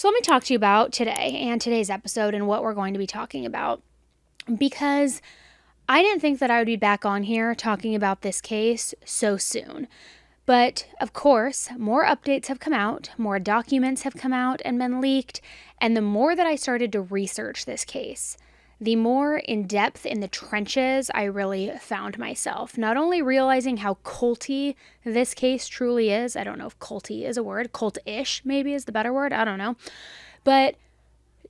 So let me talk to you about today and today's episode and what we're going to be talking about, because I didn't think that I would be back on here talking about this case so soon. But of course, more updates have come out, more documents have come out and been leaked, and the more that I started to research this case, the more in depth in the trenches I really found myself. Not only realizing how culty this case truly is, I don't know if culty is a word, cult-ish maybe is the better word, I don't know, but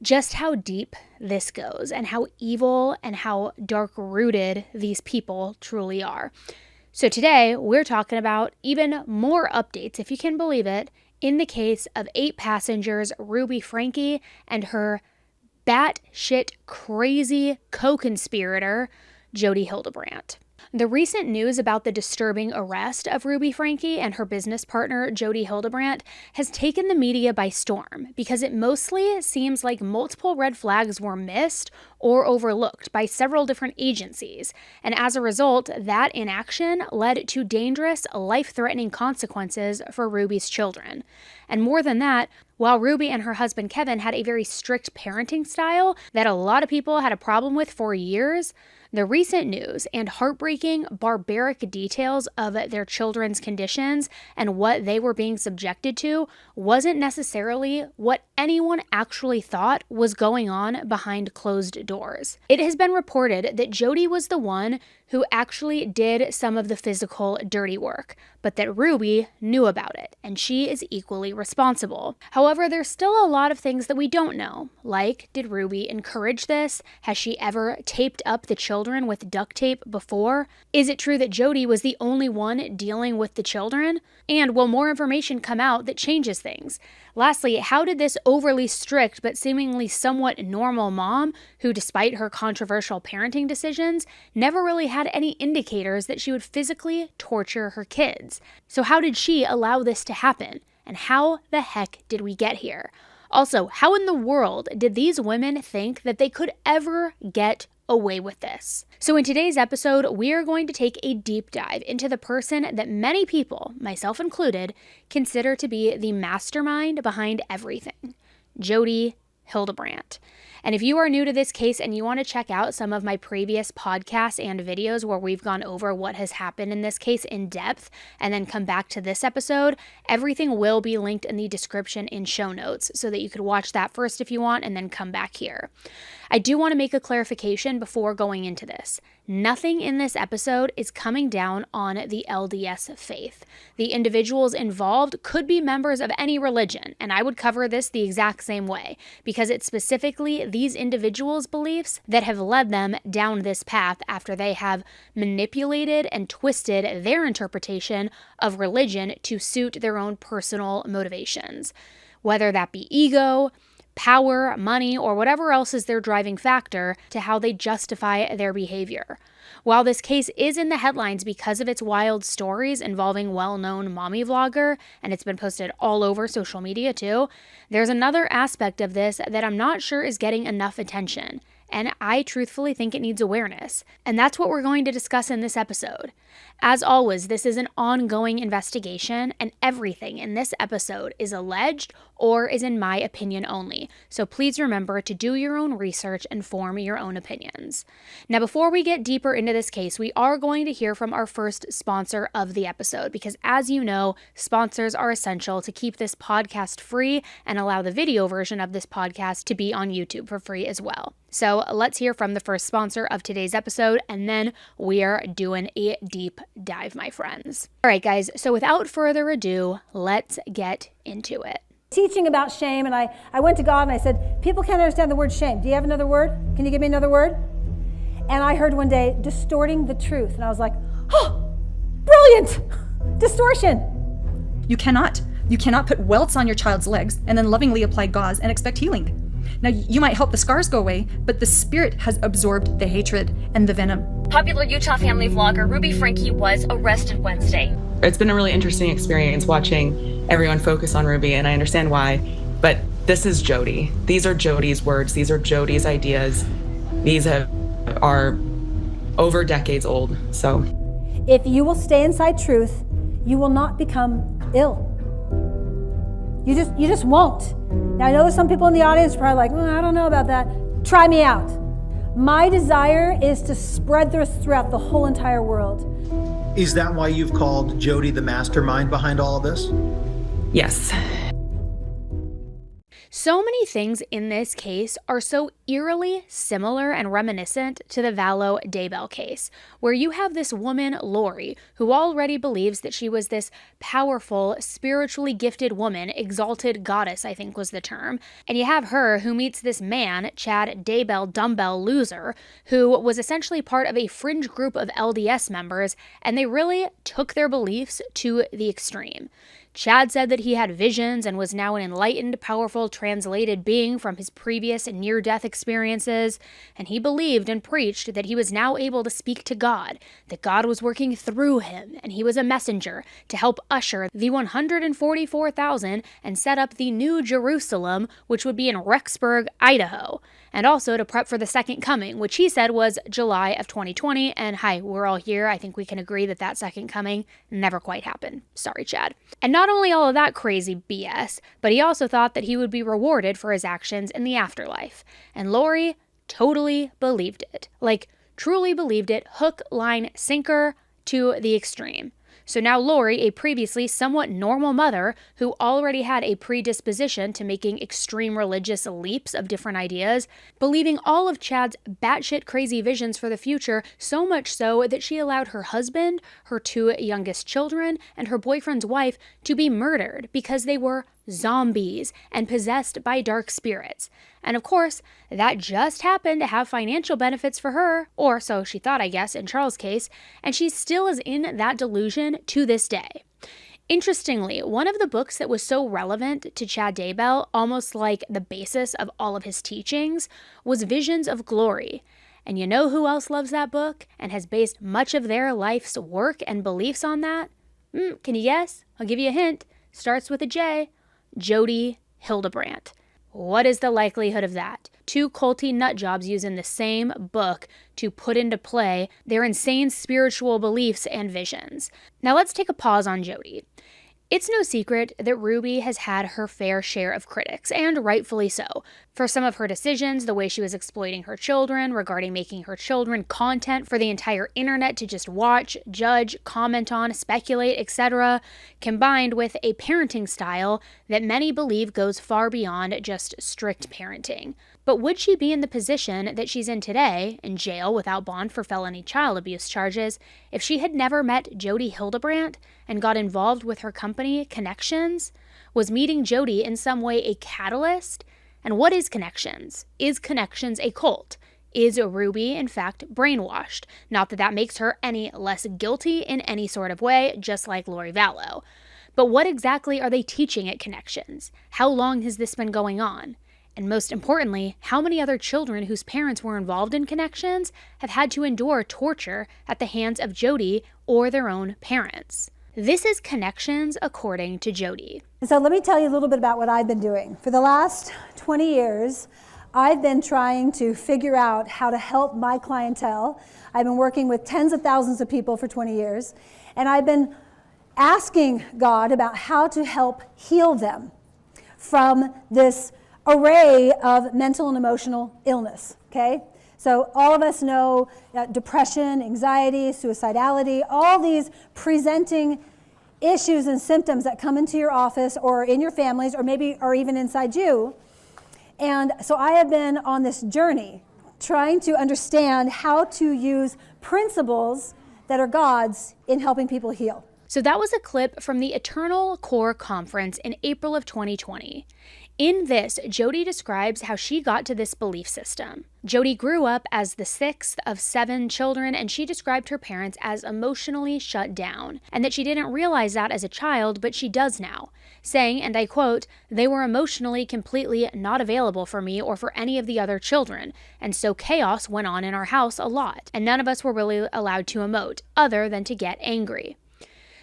just how deep this goes and how evil and how dark-rooted these people truly are. So today we're talking about even more updates, if you can believe it, in the case of 8 passengers, Ruby Franke and her batshit crazy co-conspirator, Jodi Hildebrandt. The recent news about the disturbing arrest of Ruby Franke and her business partner, Jodi Hildebrandt, has taken the media by storm because it mostly seems like multiple red flags were missed or overlooked by several different agencies, and as a result, that inaction led to dangerous, life-threatening consequences for Ruby's children. And more than that, while Ruby and her husband Kevin had a very strict parenting style that a lot of people had a problem with for years, the recent news and heartbreaking, barbaric details of their children's conditions and what they were being subjected to wasn't necessarily what anyone actually thought was going on behind closed doors. It has been reported that Jodi was the one who actually did some of the physical dirty work, but that Ruby knew about it, and she is equally responsible. However, there's still a lot of things that we don't know, like, did Ruby encourage this? Has she ever taped up the children with duct tape before? Is it true that Jodi was the only one dealing with the children? And will more information come out that changes things? Lastly, how did this overly strict but seemingly somewhat normal mom, who despite her controversial parenting decisions, never really had any indicators that she would physically torture her kids? So how did she allow this to happen? And how the heck did we get here? Also, how in the world did these women think that they could ever get away with this? So in today's episode, we are going to take a deep dive into the person that many people, myself included, consider to be the mastermind behind everything, Jodi Hildebrandt. And if you are new to this case and you want to check out some of my previous podcasts and videos where we've gone over what has happened in this case in depth and then come back to this episode, everything will be linked in the description in show notes so that you could watch that first if you want and then come back here. I do want to make a clarification before going into this. Nothing in this episode is coming down on the LDS faith. The individuals involved could be members of any religion, and I would cover this the exact same way, because it's specifically these individuals' beliefs that have led them down this path after they have manipulated and twisted their interpretation of religion to suit their own personal motivations. Whether that be ego, power, money, or whatever else is their driving factor to how they justify their behavior. While this case is in the headlines because of its wild stories involving well-known mommy vlogger, and it's been posted all over social media too, there's another aspect of this that I'm not sure is getting enough attention, and I truthfully think it needs awareness. And that's what we're going to discuss in this episode. As always, this is an ongoing investigation, and everything in this episode is alleged or is in my opinion only. So please remember to do your own research and form your own opinions. Now, before we get deeper into this case, we are going to hear from our first sponsor of the episode, because as you know, sponsors are essential to keep this podcast free and allow the video version of this podcast to be on YouTube for free as well. So let's hear from the first sponsor of today's episode, and then we are doing a deep dive, my friends. All right, guys, so without further ado, let's get into it. Teaching about shame, and I went to God and I said, people can't understand the word shame. Do you have another word? Can you give me another word? And I heard one day, distorting the truth. And I was like, oh, brilliant! Distortion! You cannot put welts on your child's legs and then lovingly apply gauze and expect healing. Now, you might help the scars go away, but the spirit has absorbed the hatred and the venom. Popular Utah family vlogger Ruby Franke was arrested Wednesday. It's been a really interesting experience watching everyone focus on Ruby, and I understand why, but this is Jodi. These are Jodi's words. These are Jodi's ideas. These are over decades old, so. If you will stay inside truth, you will not become ill. You just won't. Now, I know there's some people in the audience who are probably like, I don't know about that. Try me out. My desire is to spread this throughout the whole entire world. Is that why you've called Jodi the mastermind behind all of this? Yes. So many things in this case are so eerily similar and reminiscent to the Vallow Daybell case, where you have this woman, Lori, who already believes that she was this powerful, spiritually gifted woman, exalted goddess, I think was the term, and you have her who meets this man, Chad Daybell Dumbbell Loser, who was essentially part of a fringe group of LDS members, and they really took their beliefs to the extreme. Chad said that he had visions and was now an enlightened, powerful, translated being from his previous near-death experiences, and he believed and preached that he was now able to speak to God, that God was working through him, and he was a messenger to help usher the 144,000 and set up the New Jerusalem, which would be in Rexburg, Idaho, and also to prep for the second coming, which he said was July of 2020, and hi, we're all here. I think we can agree that that second coming never quite happened. Sorry, Chad. And not only all of that crazy BS, but he also thought that he would be rewarded for his actions in the afterlife. And Lori totally believed it. Like, truly believed it, hook, line, sinker, to the extreme. So now Lori, a previously somewhat normal mother who already had a predisposition to making extreme religious leaps of different ideas, believing all of Chad's batshit crazy visions for the future, so much so that she allowed her husband, her 2 youngest children, and her boyfriend's wife to be murdered because they were zombies and possessed by dark spirits. And of course, that just happened to have financial benefits for her, or so she thought, I guess, in Charles' case, and she still is in that delusion to this day. Interestingly, one of the books that was so relevant to Chad Daybell, almost like the basis of all of his teachings, was Visions of Glory. And you know who else loves that book and has based much of their life's work and beliefs on that? Can you guess? I'll give you a hint. Starts with a J. Jodi Hildebrandt. What is the likelihood of that? 2 culty nutjobs using the same book to put into play their insane spiritual beliefs and visions. Now let's take a pause on Jodi. It's no secret that Ruby has had her fair share of critics, and rightfully so, for some of her decisions, the way she was exploiting her children, regarding making her children content for the entire internet to just watch, judge, comment on, speculate, etc., combined with a parenting style that many believe goes far beyond just strict parenting. But would she be in the position that she's in today, in jail without bond for felony child abuse charges, if she had never met Jodi Hildebrandt and got involved with her company, Connections? Was meeting Jodi in some way a catalyst? And what is Connections? Is Connections a cult? Is Ruby, in fact, brainwashed? Not that that makes her any less guilty in any sort of way, just like Lori Vallow. But what exactly are they teaching at Connections? How long has this been going on? And most importantly, how many other children whose parents were involved in Connections have had to endure torture at the hands of Jodi or their own parents? This is Connections according to Jodi. So let me tell you a little bit about what I've been doing. For the last 20 years, I've been trying to figure out how to help my clientele. I've been working with tens of thousands of people for 20 years, and I've been asking God about how to help heal them from this array of mental and emotional illness, okay? So all of us know depression, anxiety, suicidality, all these presenting issues and symptoms that come into your office or in your families or maybe are even inside you. And so I have been on this journey trying to understand how to use principles that are God's in helping people heal. So that was a clip from the Eternal Core Conference in April of 2020. In this, Jodi describes how she got to this belief system. Jodi grew up as the 6th of 7 children, and she described her parents as emotionally shut down, and that she didn't realize that as a child, but she does now, saying, and I quote, "They were emotionally completely not available for me or for any of the other children, and so chaos went on in our house a lot, and none of us were really allowed to emote, other than to get angry."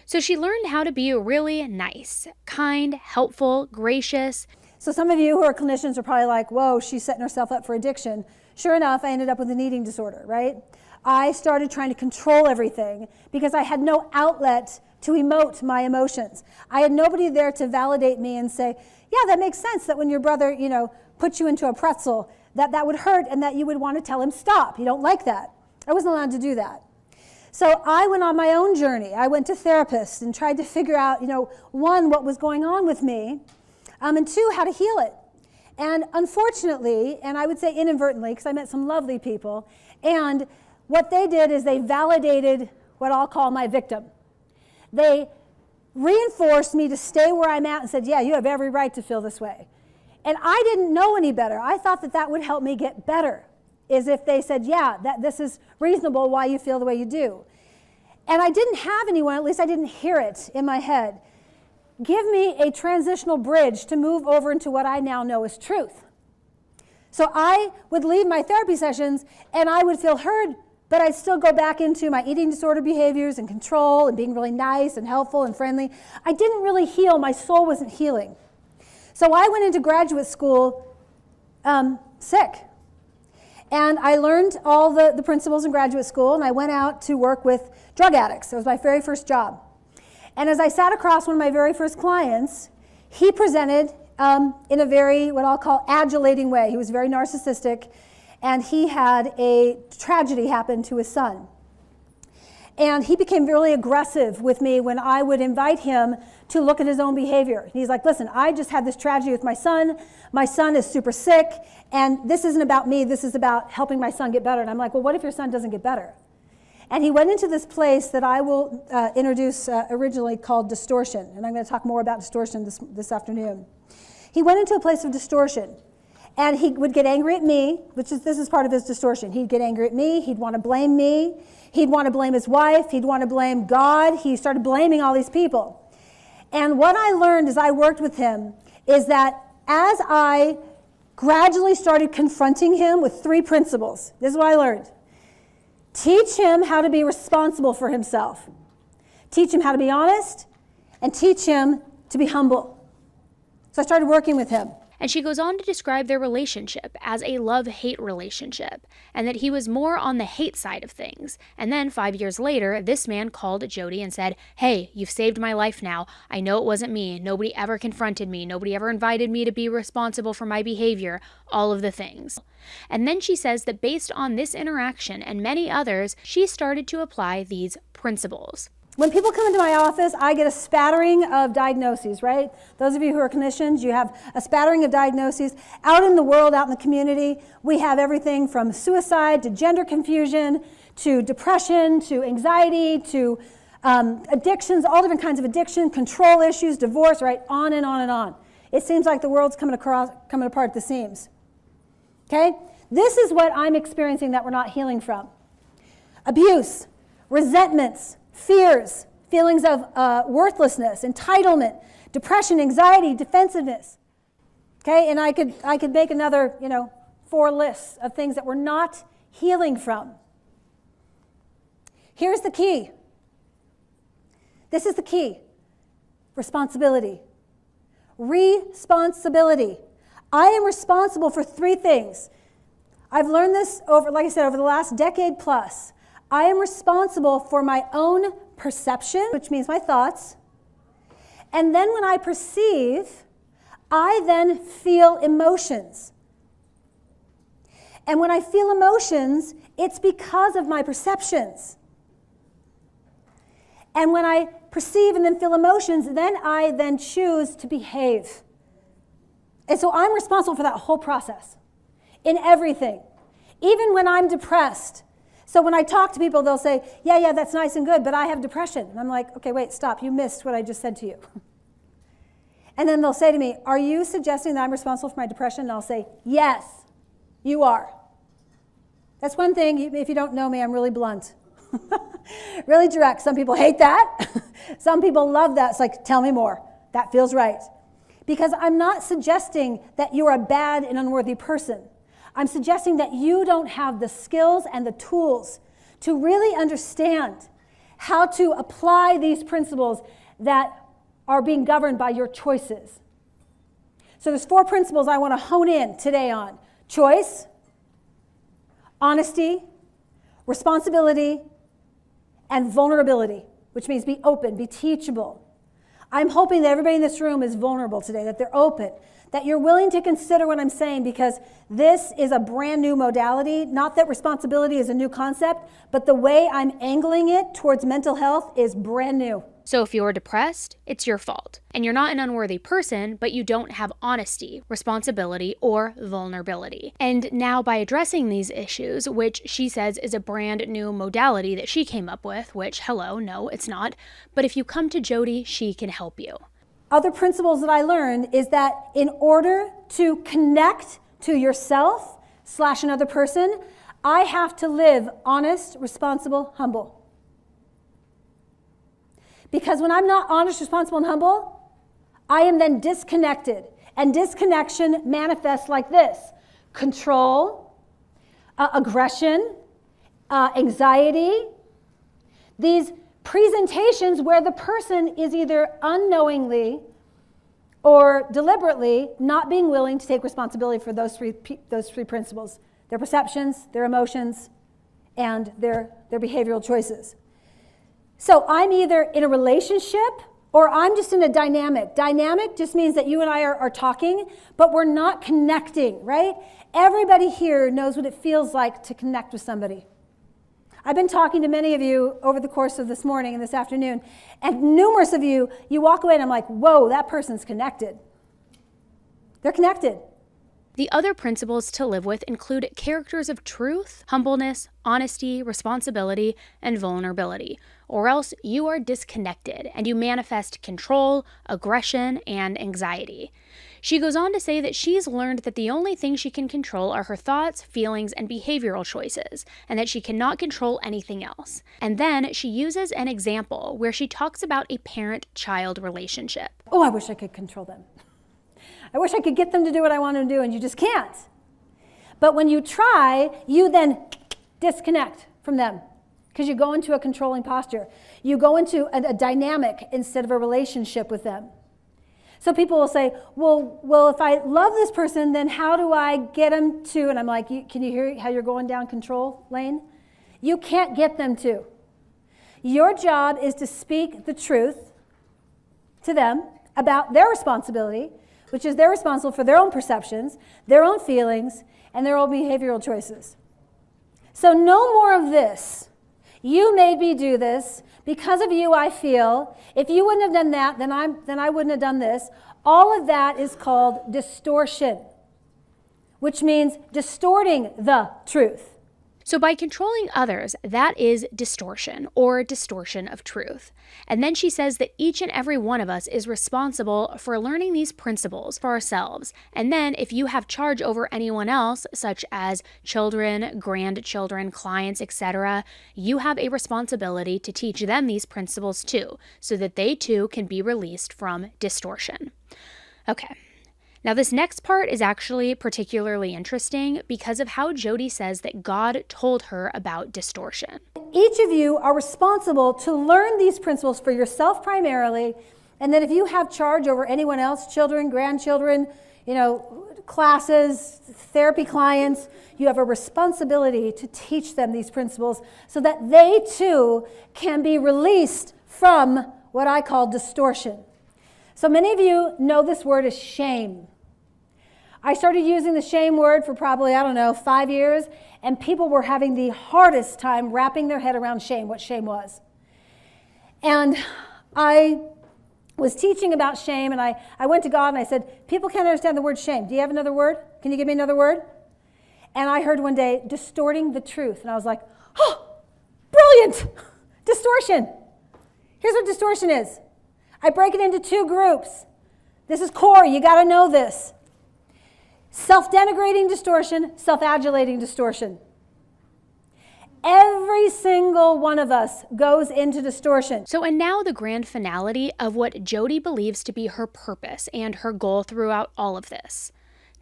So she learned how to be really nice, kind, helpful, gracious. So some of you who are clinicians are probably like, whoa, she's setting herself up for addiction. Sure enough, I ended up with an eating disorder, right? I started trying to control everything because I had no outlet to emote my emotions. I had nobody there to validate me and say, yeah, that makes sense that when your brother, puts you into a pretzel, that would hurt and that you would want to tell him stop. You don't like that. I wasn't allowed to do that. So I went on my own journey. I went to therapists and tried to figure out, one, what was going on with me, and two, how to heal it. And unfortunately, and I would say inadvertently, because I met some lovely people, and what they did is they validated what I'll call my victim. They reinforced me to stay where I'm at and said, yeah, you have every right to feel this way. And I didn't know any better. I thought that would help me get better, is if they said, yeah, that this is reasonable why you feel the way you do. And I didn't have anyone, at least I didn't hear it in my head, give me a transitional bridge to move over into what I now know is truth. So I would leave my therapy sessions and I would feel heard, but I'd still go back into my eating disorder behaviors and control and being really nice and helpful and friendly. I didn't really heal. My soul wasn't healing. So I went into graduate school sick. And I learned all the principles in graduate school, and I went out to work with drug addicts. It was my very first job. And as I sat across one of my very first clients, he presented in a very, what I'll call, adulating way. He was very narcissistic, and he had a tragedy happen to his son. And he became really aggressive with me when I would invite him to look at his own behavior. He's like, listen, I just had this tragedy with my son. My son is super sick, and this isn't about me. This is about helping my son get better. And I'm like, well, what if your son doesn't get better? And he went into this place that I will introduce originally called distortion. And I'm going to talk more about distortion this afternoon. He went into a place of distortion. And he would get angry at me, this is part of his distortion. He'd get angry at me. He'd want to blame me. He'd want to blame his wife. He'd want to blame God. He started blaming all these people. And what I learned as I worked with him is that as I gradually started confronting him with 3 principles, this is what I learned. Teach him how to be responsible for himself. Teach him how to be honest, and teach him to be humble. So I started working with him. And she goes on to describe their relationship as a love-hate relationship, and that he was more on the hate side of things. And then 5 years later, this man called Jodi and said, hey, you've saved my life now. I know it wasn't me. Nobody ever confronted me. Nobody ever invited me to be responsible for my behavior. All of the things. And then she says that based on this interaction and many others, she started to apply these principles. When people come into my office, I get a spattering of diagnoses, right? Those of you who are clinicians, you have a spattering of diagnoses. Out in the world, out in the community, we have everything from suicide to gender confusion to depression to anxiety to addictions, all different kinds of addiction, control issues, divorce, right? On and on and on. It seems like the world's coming apart at the seams. Okay? This is what I'm experiencing that we're not healing from. Abuse, resentments, fears, feelings of worthlessness, entitlement, depression, anxiety, defensiveness. Okay, and I could make another 4 lists of things that we're not healing from. Here's the key. This is the key. Responsibility. Responsibility. I am responsible for 3 things. I've learned this over the last decade plus. I am responsible for my own perception, which means my thoughts. And then when I perceive, I then feel emotions. And when I feel emotions, it's because of my perceptions. And when I perceive and then feel emotions, I then choose to behave. And so I'm responsible for that whole process in everything, even when I'm depressed. So when I talk to people, they'll say, yeah, that's nice and good, but I have depression. And I'm like, okay, wait, stop. You missed what I just said to you. And then they'll say to me, are you suggesting that I'm responsible for my depression? And I'll say, yes, you are. That's one thing. If you don't know me, I'm really blunt. Really direct. Some people hate that. Some people love that. It's like, tell me more. That feels right. Because I'm not suggesting that you're a bad and unworthy person. I'm suggesting that you don't have the skills and the tools to really understand how to apply these principles that are being governed by your choices. So there's 4 principles I want to hone in today on. Choice, honesty, responsibility, and vulnerability, which means be open, be teachable. I'm hoping that everybody in this room is vulnerable today, that they're open, that you're willing to consider what I'm saying, because this is a brand new modality. Not that responsibility is a new concept, but the way I'm angling it towards mental health is brand new. So if you're depressed, it's your fault. And you're not an unworthy person, but you don't have honesty, responsibility, or vulnerability. And now by addressing these issues, which she says is a brand new modality that she came up with, which, hello, no, it's not. But if you come to Jodi, she can help you. Other principles that I learned is that in order to connect to yourself / another person, I have to live honest, responsible, humble. Because when I'm not honest, responsible, and humble, I am then disconnected. And disconnection manifests like this: control, aggression, anxiety. These presentations where the person is either unknowingly or deliberately not being willing to take responsibility for those three principles: their perceptions, their emotions, and their behavioral choices. So I'm either in a relationship or I'm just in a dynamic. Dynamic just means that you and I are talking, but we're not connecting, right? Everybody here knows what it feels like to connect with somebody. I've been talking to many of you over the course of this morning and this afternoon, and numerous of you, you walk away and I'm like, whoa, that person's connected. They're connected. The other principles to live with include characters of truth, humbleness, honesty, responsibility, and vulnerability, or else you are disconnected and you manifest control, aggression, and anxiety. She goes on to say that she's learned that the only thing she can control are her thoughts, feelings, and behavioral choices, and that she cannot control anything else. And then she uses an example where she talks about a parent-child relationship. Oh, I wish I could control them. I wish I could get them to do what I want them to do, and you just can't. But when you try, you then disconnect from them because you go into a controlling posture. You go into a dynamic instead of a relationship with them. So people will say, well, if I love this person, then how do I get them to? And I'm like, can you hear how you're going down control lane? You can't get them to. Your job is to speak the truth to them about their responsibility, which is they're responsible for their own perceptions, their own feelings, and their own behavioral choices. So no more of this. You made me do this. Because of you, I feel. If you wouldn't have done that, then I wouldn't have done this. All of that is called distortion, which means distorting the truth. So by controlling others, that is distortion, or distortion of truth. And then she says that each and every one of us is responsible for learning these principles for ourselves. And then if you have charge over anyone else, such as children, grandchildren, clients, etc., you have a responsibility to teach them these principles too, so that they too can be released from distortion. Okay. Now, this next part is actually particularly interesting because of how Jodi says that God told her about distortion. Each of you are responsible to learn these principles for yourself primarily, and then if you have charge over anyone else, children, grandchildren, classes, therapy clients, you have a responsibility to teach them these principles so that they too can be released from what I call distortion. So many of you know this word is shame. I started using the shame word for probably, 5 years, and people were having the hardest time wrapping their head around shame, what shame was. And I was teaching about shame, and I went to God and I said, people can't understand the word shame. Do you have another word? Can you give me another word? And I heard one day, distorting the truth. And I was like, oh, brilliant! Distortion. Here's what distortion is. I break it into 2 groups. This is core. You got to know this. Self-denigrating distortion, self-adulating distortion. Every single one of us goes into distortion. So, and now the grand finality of what Jodi believes to be her purpose and her goal throughout all of this.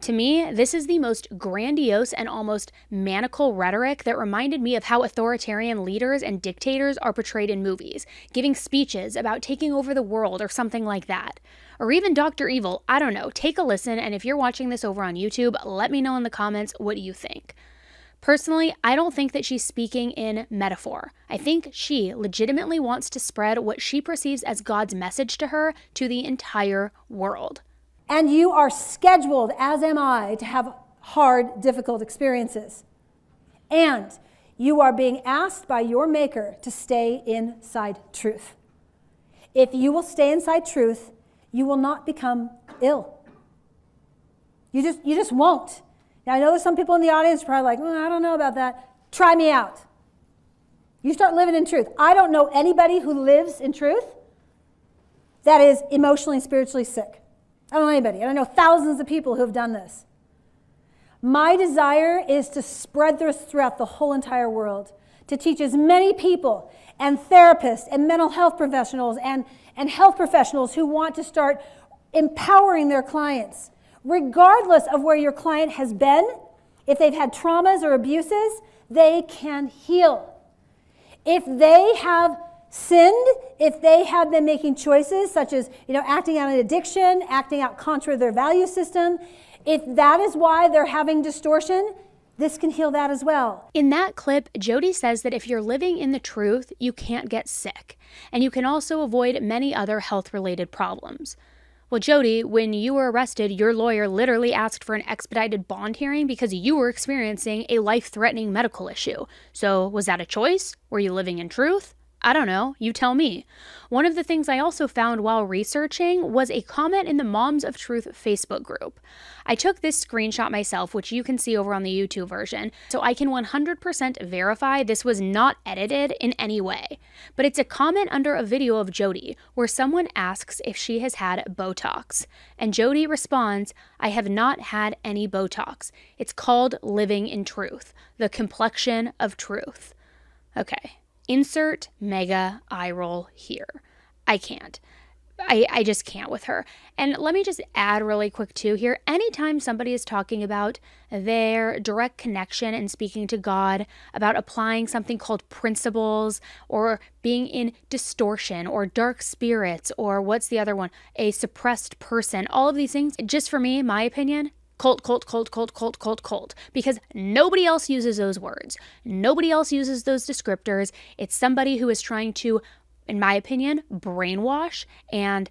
To me, this is the most grandiose and almost maniacal rhetoric that reminded me of how authoritarian leaders and dictators are portrayed in movies, giving speeches about taking over the world or something like that. Or even Dr. Evil, I don't know, take a listen, and if you're watching this over on YouTube, let me know in the comments what you think. Personally, I don't think that she's speaking in metaphor. I think she legitimately wants to spread what she perceives as God's message to her to the entire world. And you are scheduled, as am I, to have hard, difficult experiences. And you are being asked by your Maker to stay inside truth. If you will stay inside truth, you will not become ill. You just won't. Now, I know there's some people in the audience who are probably like, I don't know about that. Try me out. You start living in truth. I don't know anybody who lives in truth that is emotionally and spiritually sick. I don't know anybody. And I know thousands of people who have done this. My desire is to spread this throughout the whole entire world, to teach as many people and therapists and mental health professionals and health professionals who want to start empowering their clients. Regardless of where your client has been, if they've had traumas or abuses, they can heal. If they have sinned, if they have been making choices such as, acting out an addiction, acting out contra to their value system, if that is why they're having distortion, this can heal that as well. In that clip, Jodi says that if you're living in the truth, you can't get sick, and you can also avoid many other health-related problems. Well, Jodi, when you were arrested, your lawyer literally asked for an expedited bond hearing because you were experiencing a life-threatening medical issue. So was that a choice? Were you living in truth? I don't know. You tell me. One of the things I also found while researching was a comment in the Moms of Truth Facebook group. I took this screenshot myself, which you can see over on the YouTube version, so I can 100% verify this was not edited in any way. But it's a comment under a video of Jodi where someone asks if she has had Botox. And Jodi responds, "I have not had any Botox. It's called living in truth, the complexion of truth." Okay. Insert mega eye roll here. I can't. I just can't with her. And let me just add really quick too here. Anytime somebody is talking about their direct connection and speaking to God, about applying something called principles, or being in distortion or dark spirits, or what's the other one? A suppressed person, all of these things, just for me, my opinion, cult, because nobody else uses those words. Nobody else uses those descriptors. It's somebody who is trying to, in my opinion, brainwash and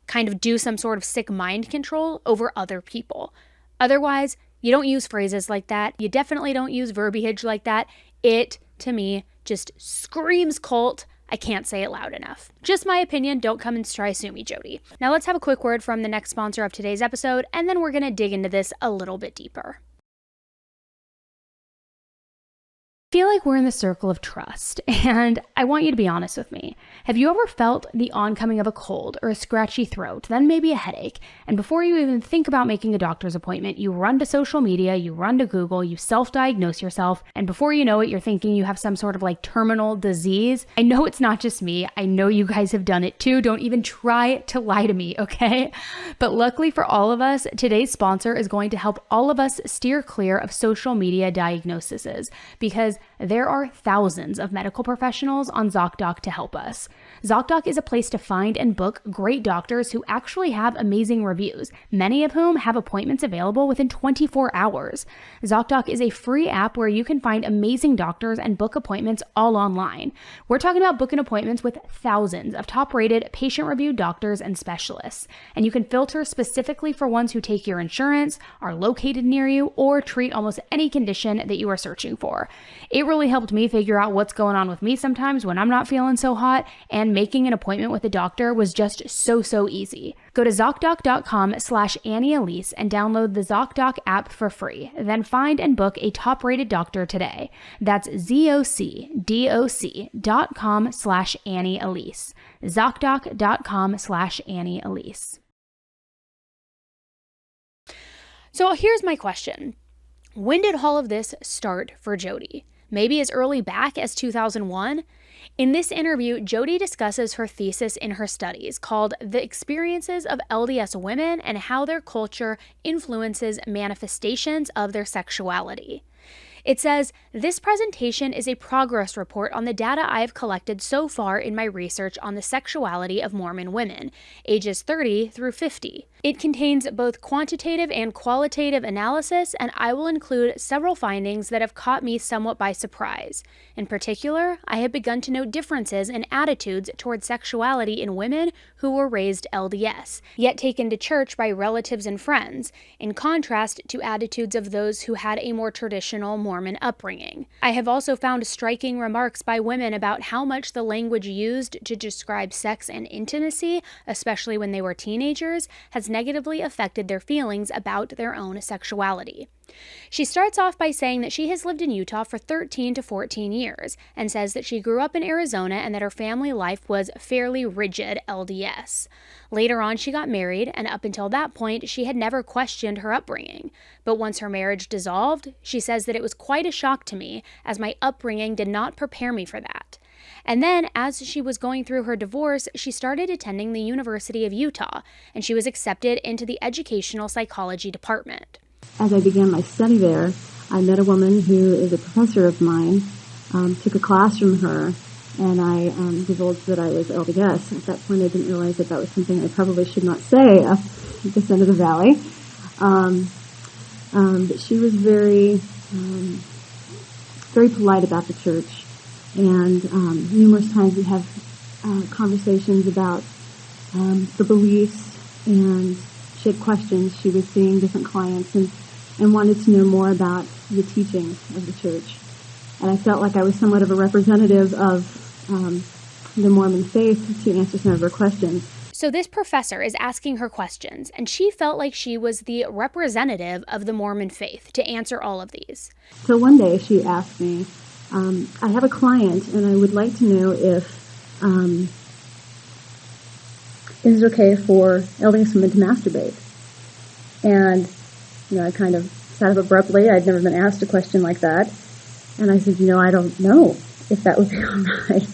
kind of do some sort of sick mind control over other people. Otherwise, you don't use phrases like that. You definitely don't use verbiage like that. It, to me, just screams cult. I can't say it loud enough. Just my opinion. Don't come and try sue me, Jodi. Now let's have a quick word from the next sponsor of today's episode, and then we're going to dig into this a little bit deeper. I feel like we're in the circle of trust, and I want you to be honest with me. Have you ever felt the oncoming of a cold or a scratchy throat, then maybe a headache, and before you even think about making a doctor's appointment, you run to social media, you run to Google, you self-diagnose yourself, and before you know it, you're thinking you have some sort of terminal disease? I know it's not just me. I know you guys have done it too. Don't even try to lie to me, okay? But luckily for all of us, today's sponsor is going to help all of us steer clear of social media diagnoses, because there are thousands of medical professionals on ZocDoc to help us. ZocDoc is a place to find and book great doctors who actually have amazing reviews, many of whom have appointments available within 24 hours. ZocDoc is a free app where you can find amazing doctors and book appointments all online. We're talking about booking appointments with thousands of top-rated, patient-reviewed doctors and specialists. And you can filter specifically for ones who take your insurance, are located near you, or treat almost any condition that you are searching for. It really helped me figure out what's going on with me sometimes when I'm not feeling so hot, and making an appointment with a doctor was just so easy. Go to ZocDoc.com/Annie Elise and download the ZocDoc app for free. Then find and book a top-rated doctor today. That's ZocDoc.com/Annie Elise. ZocDoc.com/Annie Elise. So here's my question. When did all of this start for Jodi? Maybe as early back as 2001? In this interview, Jodi discusses her thesis in her studies called The Experiences of LDS Women and How Their Culture Influences Manifestations of Their Sexuality. It says, "This presentation is a progress report on the data I have collected so far in my research on the sexuality of Mormon women, ages 30 through 50. It contains both quantitative and qualitative analysis, and I will include several findings that have caught me somewhat by surprise. In particular, I have begun to note differences in attitudes toward sexuality in women who were raised LDS, yet taken to church by relatives and friends, in contrast to attitudes of those who had a more traditional Mormon upbringing. I have also found striking remarks by women about how much the language used to describe sex and intimacy, especially when they were teenagers, has negatively affected their feelings about their own sexuality. She starts off by saying that she has lived in Utah for 13 to 14 years and says that she grew up in Arizona and that her family life was fairly rigid LDS. Later on, she got married, and up until that point, she had never questioned her upbringing. But once her marriage dissolved, she says that it was quite a shock to me, as my upbringing did not prepare me for that. And then, as she was going through her divorce, she started attending the University of Utah, and she was accepted into the educational psychology department. As I began my study there, I met a woman who is a professor of mine, took a class from her, and I divulged that I was LDS. At that point, I didn't realize that that was something I probably should not say up at this end of the valley. But she was very polite about the church. And numerous times we have conversations about the beliefs, and she had questions. She was seeing different clients and wanted to know more about the teachings of the church. And I felt like I was somewhat of a representative of the Mormon faith to answer some of her questions. So this professor is asking her questions, and she felt like she was the representative of the Mormon faith to answer all of these. So one day she asked me, I have a client, and I would like to know if is it okay for LDS women to masturbate? And, I kind of sat up abruptly. I'd never been asked a question like that. And I said, I don't know if that would be all right.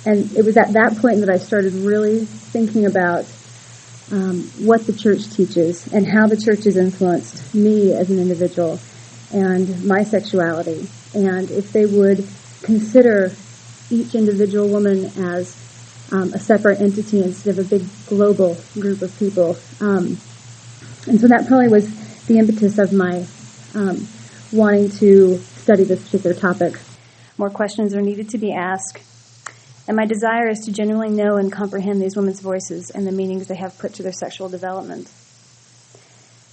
And it was at that point that I started really thinking about what the church teaches and how the church has influenced me as an individual and my sexuality. And if they would consider each individual woman as a separate entity instead of a big global group of people. And so that probably was the impetus of my wanting to study this particular topic. More questions are needed to be asked. And my desire is to genuinely know and comprehend these women's voices and the meanings they have put to their sexual development.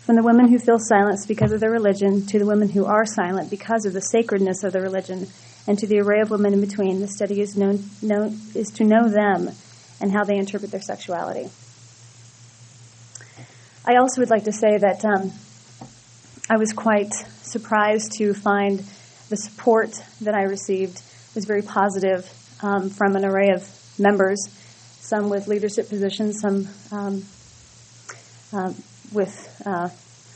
From the women who feel silenced because of their religion to the women who are silent because of the sacredness of their religion, and to the array of women in between, the study is to know them and how they interpret their sexuality. I also would like to say that I was quite surprised to find the support that I received was very positive from an array of members, some with leadership positions, some with, I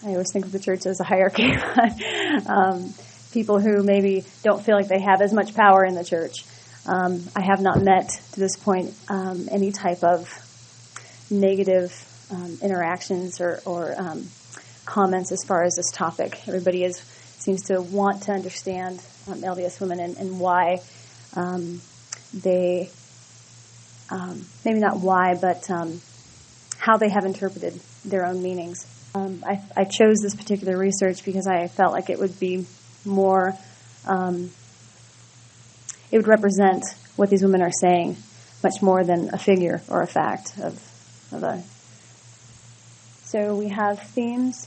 always think of the church as a hierarchy, but people who maybe don't feel like they have as much power in the church. I have not met, to this point, any type of negative interactions or comments as far as this topic. Everybody seems to want to understand LDS women and why they, maybe not why, but how they have interpreted their own meanings. I chose this particular research because I felt like it would be more, it would represent what these women are saying much more than a figure or a fact of a. So we have themes,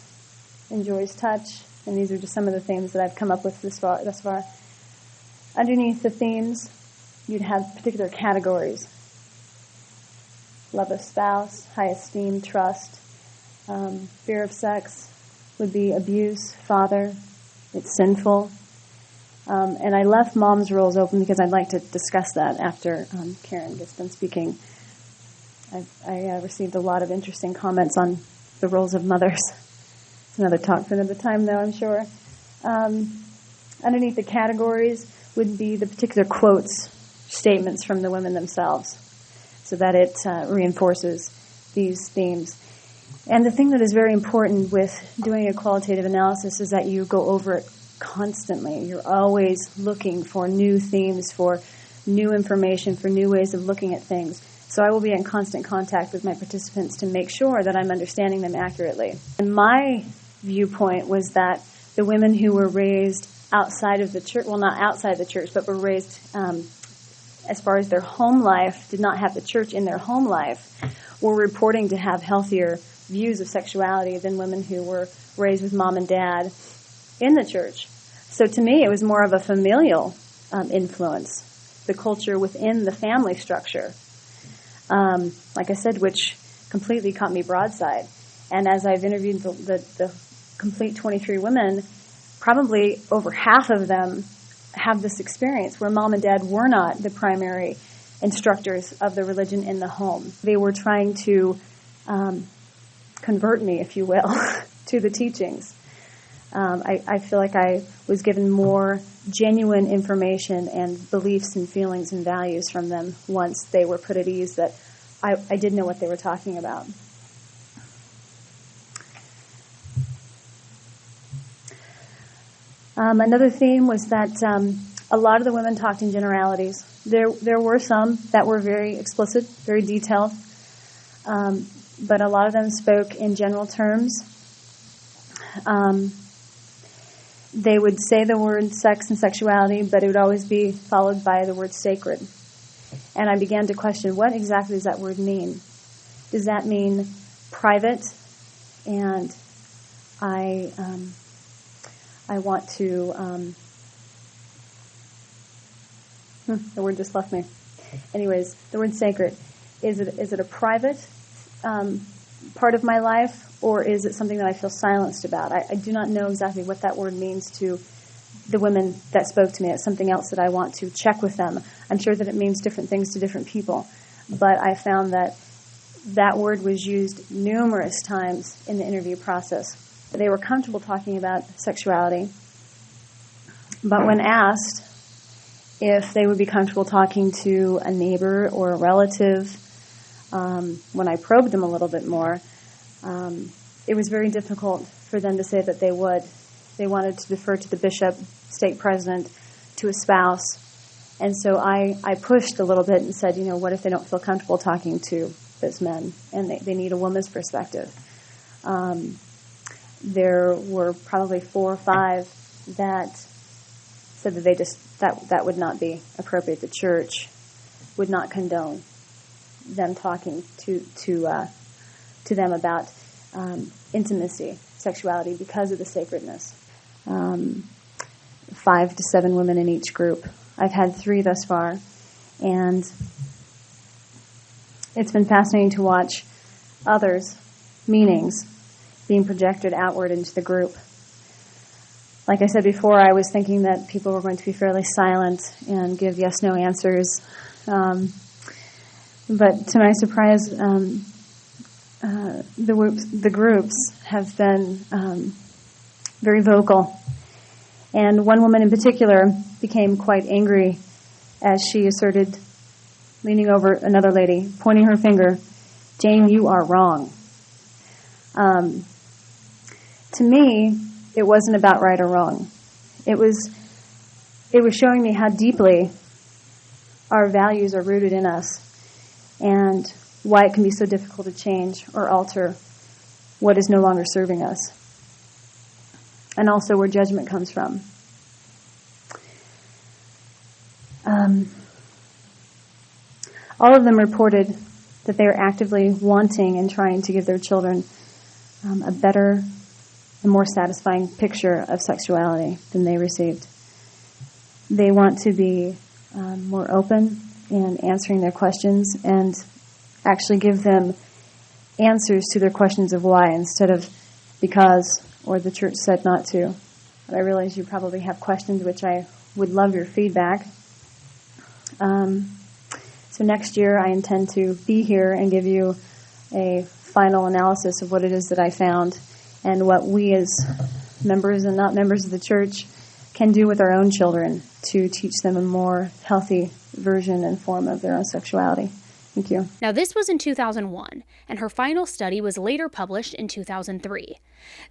enjoys touch, and these are just some of the themes that I've come up with thus far. Underneath the themes, you'd have particular categories. Love of spouse, high esteem, trust. Fear of sex would be abuse, father, it's sinful. And I left mom's roles open because I'd like to discuss that after Karen gets done speaking. I received a lot of interesting comments on the roles of mothers. It's another talk for another time, though, I'm sure. Underneath the categories would be the particular quotes, statements from the women themselves, so that it reinforces these themes. And the thing that is very important with doing a qualitative analysis is that you go over it constantly. You're always looking for new themes, for new information, for new ways of looking at things, So I will be in constant contact with my participants to make sure that I'm understanding them accurately. And my viewpoint was that the women who were raised outside of the church, well, not outside the church, but were raised as far as their home life, did not have the church in their home life, were reporting to have healthier views of sexuality than women who were raised with mom and dad in the church. So to me, it was more of a familial influence, the culture within the family structure, like I said, which completely caught me broadside. And as I've interviewed the complete 23 women, probably over half of them have this experience where mom and dad were not the primary instructors of the religion in the home. They were trying to convert me, if you will, to the teachings. I feel like I was given more genuine information and beliefs and feelings and values from them once they were put at ease that I did know what they were talking about. Another theme was that a lot of the women talked in generalities. There were some that were very explicit, very detailed, but a lot of them spoke in general terms. They would say the word sex and sexuality, but it would always be followed by the word sacred. And I began to question, what exactly does that word mean? Does that mean private? And I want to, the word just left me. Anyways, the word sacred. Is it a private part of my life, or is it something that I feel silenced about? I do not know exactly what that word means to the women that spoke to me. It's something else that I want to check with them. I'm sure that it means different things to different people, but I found that that word was used numerous times in the interview process. They were comfortable talking about sexuality, but when asked if they would be comfortable talking to a neighbor or a relative, when I probed them a little bit more, it was very difficult for them to say that they would. They wanted to defer to the bishop, stake president, to a spouse. And so I pushed a little bit and said, what if they don't feel comfortable talking to those men and they need a woman's perspective? There were probably 4 or 5 that said that they just that would not be appropriate. The church would not condone them talking to them about intimacy, sexuality, because of the sacredness. 5 to 7 women in each group. I've had 3 thus far, and it's been fascinating to watch others' meanings being projected outward into the group. Like I said before, I was thinking that people were going to be fairly silent and give yes/no answers. But to my surprise, the groups have been very vocal. And one woman in particular became quite angry as she asserted, leaning over another lady, pointing her finger, "Jane, you are wrong." To me, it wasn't about right or wrong. It was showing me how deeply our values are rooted in us and why it can be so difficult to change or alter what is no longer serving us, and also where judgment comes from. All of them reported that they are actively wanting and trying to give their children a better and more satisfying picture of sexuality than they received. They want to be more open in answering their questions and actually give them answers to their questions of why instead of because or the church said not to. But I realize you probably have questions, which I would love your feedback. So next year I intend to be here and give you a final analysis of what it is that I found and what we as members and not members of the church can do with our own children to teach them a more healthy version and form of their own sexuality. Thank you. Now, this was in 2001, and her final study was later published in 2003.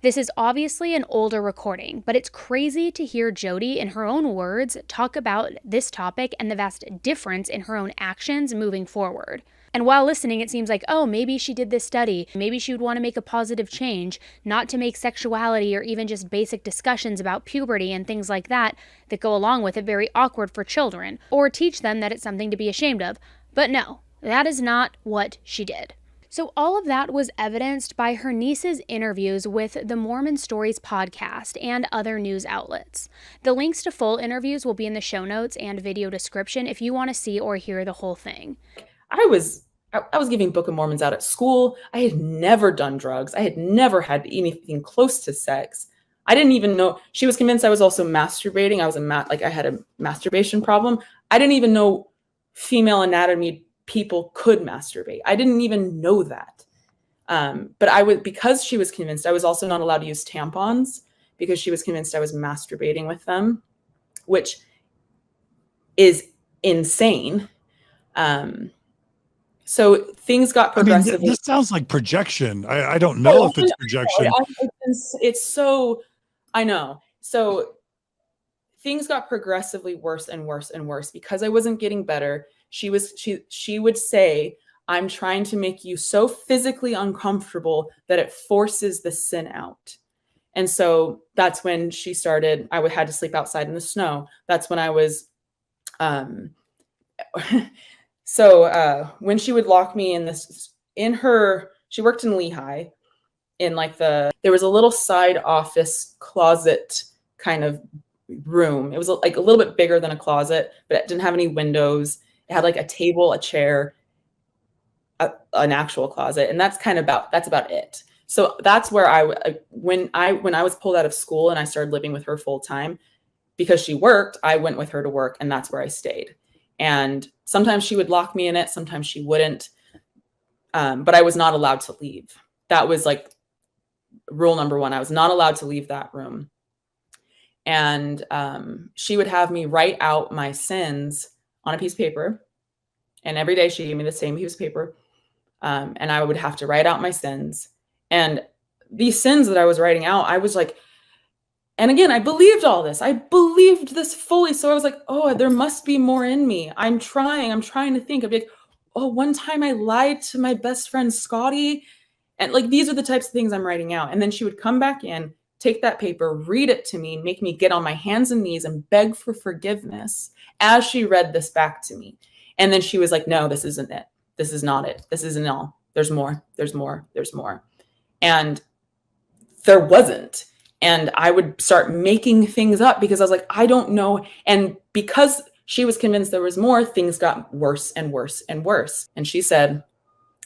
This is obviously an older recording, but it's crazy to hear Jodi, in her own words, talk about this topic and the vast difference in her own actions moving forward. And while listening, it seems like, oh, maybe she did this study. Maybe she would want to make a positive change, not to make sexuality or even just basic discussions about puberty and things like that that go along with it very awkward for children, or teach them that it's something to be ashamed of. But no, that is not what she did. So all of that was evidenced by her niece's interviews with the Mormon Stories podcast and other news outlets. The links to full interviews will be in the show notes and video description if you want to see or hear the whole thing. I was giving Book of Mormons out at school. I had never done drugs. I had never had anything close to sex. I didn't even know. She was convinced I was also masturbating. I had a masturbation problem. I didn't even know female anatomy people could masturbate. I didn't even know that. But because she was convinced, I was also not allowed to use tampons because she was convinced I was masturbating with them, which is insane. So things got progressively. I mean, this sounds like projection. I don't know if it's projection. It's so, I know. So things got progressively worse and worse and worse because I wasn't getting better. She would say, I'm trying to make you so physically uncomfortable that it forces the sin out. And so that's when she started, I had to sleep outside in the snow. That's when I was, when she would lock me she worked in Lehigh there was a little side office closet kind of room. It was like a little bit bigger than a closet, but it didn't have any windows. It had like a table, a chair, an actual closet. And that's about it. So that's where when I was pulled out of school and I started living with her full time, because she worked, I went with her to work, and that's where I stayed. And sometimes she would lock me in it, sometimes she wouldn't. But I was not allowed to leave. That was like rule number one. I was not allowed to leave that room. And she would have me write out my sins on a piece of paper. And every day she gave me the same piece of paper. And I would have to write out my sins. And these sins that I was writing out, I was like, and again, I believed all this. I believed this fully. So I was like, oh, there must be more in me. I'm trying to think. I'd be like, oh, one time I lied to my best friend, Scotty. And like, these are the types of things I'm writing out. And then she would come back in, take that paper, read it to me, make me get on my hands and knees and beg for forgiveness as she read this back to me. And then she was like, no, this isn't it. This is not it. This isn't all. There's more. There's more. There's more. And there wasn't. And I would start making things up because I was like, I don't know. And because she was convinced there was more, things got worse and worse and worse. And she said,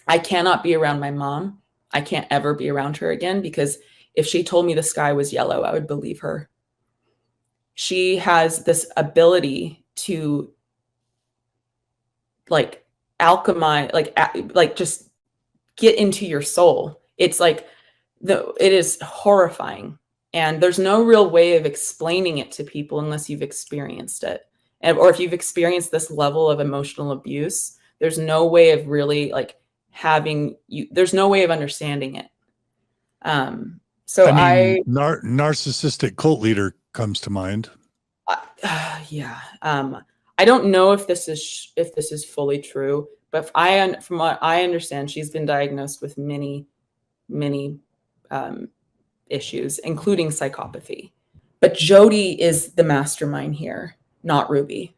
I cannot be around my mom. I can't ever be around her again, because if she told me the sky was yellow, I would believe her. She has this ability to like alchemize, like just get into your soul. It's like it is horrifying. And there's no real way of explaining it to people unless you've experienced it. Or if you've experienced this level of emotional abuse, there's no way of really like there's no way of understanding it. Narcissistic cult leader comes to mind. Yeah. I don't know if this is fully true, but from what I understand, she's been diagnosed with many issues, including psychopathy. But Jodi is the mastermind here, not Ruby.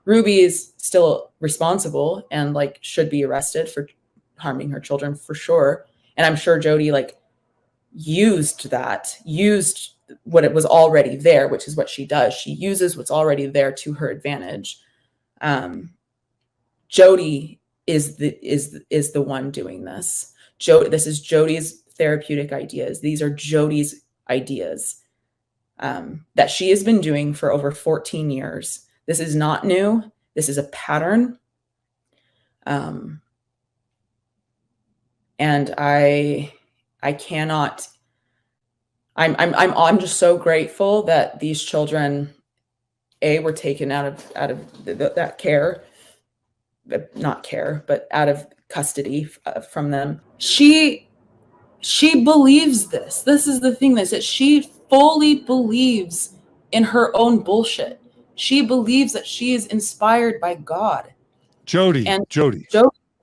Ruby is still responsible and like should be arrested for harming her children for sure. And I'm sure Jodi used what it was already there, which is what she does. She uses what's already there to her advantage. Jodi is the one doing this. This is Jodi's therapeutic ideas. These are Jodi's ideas that she has been doing for over 14 years. This is not new. This is a pattern. And I cannot. I'm just so grateful that these children, were taken out of that care, not care, but out of custody from them. She believes this. This is the thing, that she fully believes in her own bullshit. She believes that she is inspired by God. Jodi.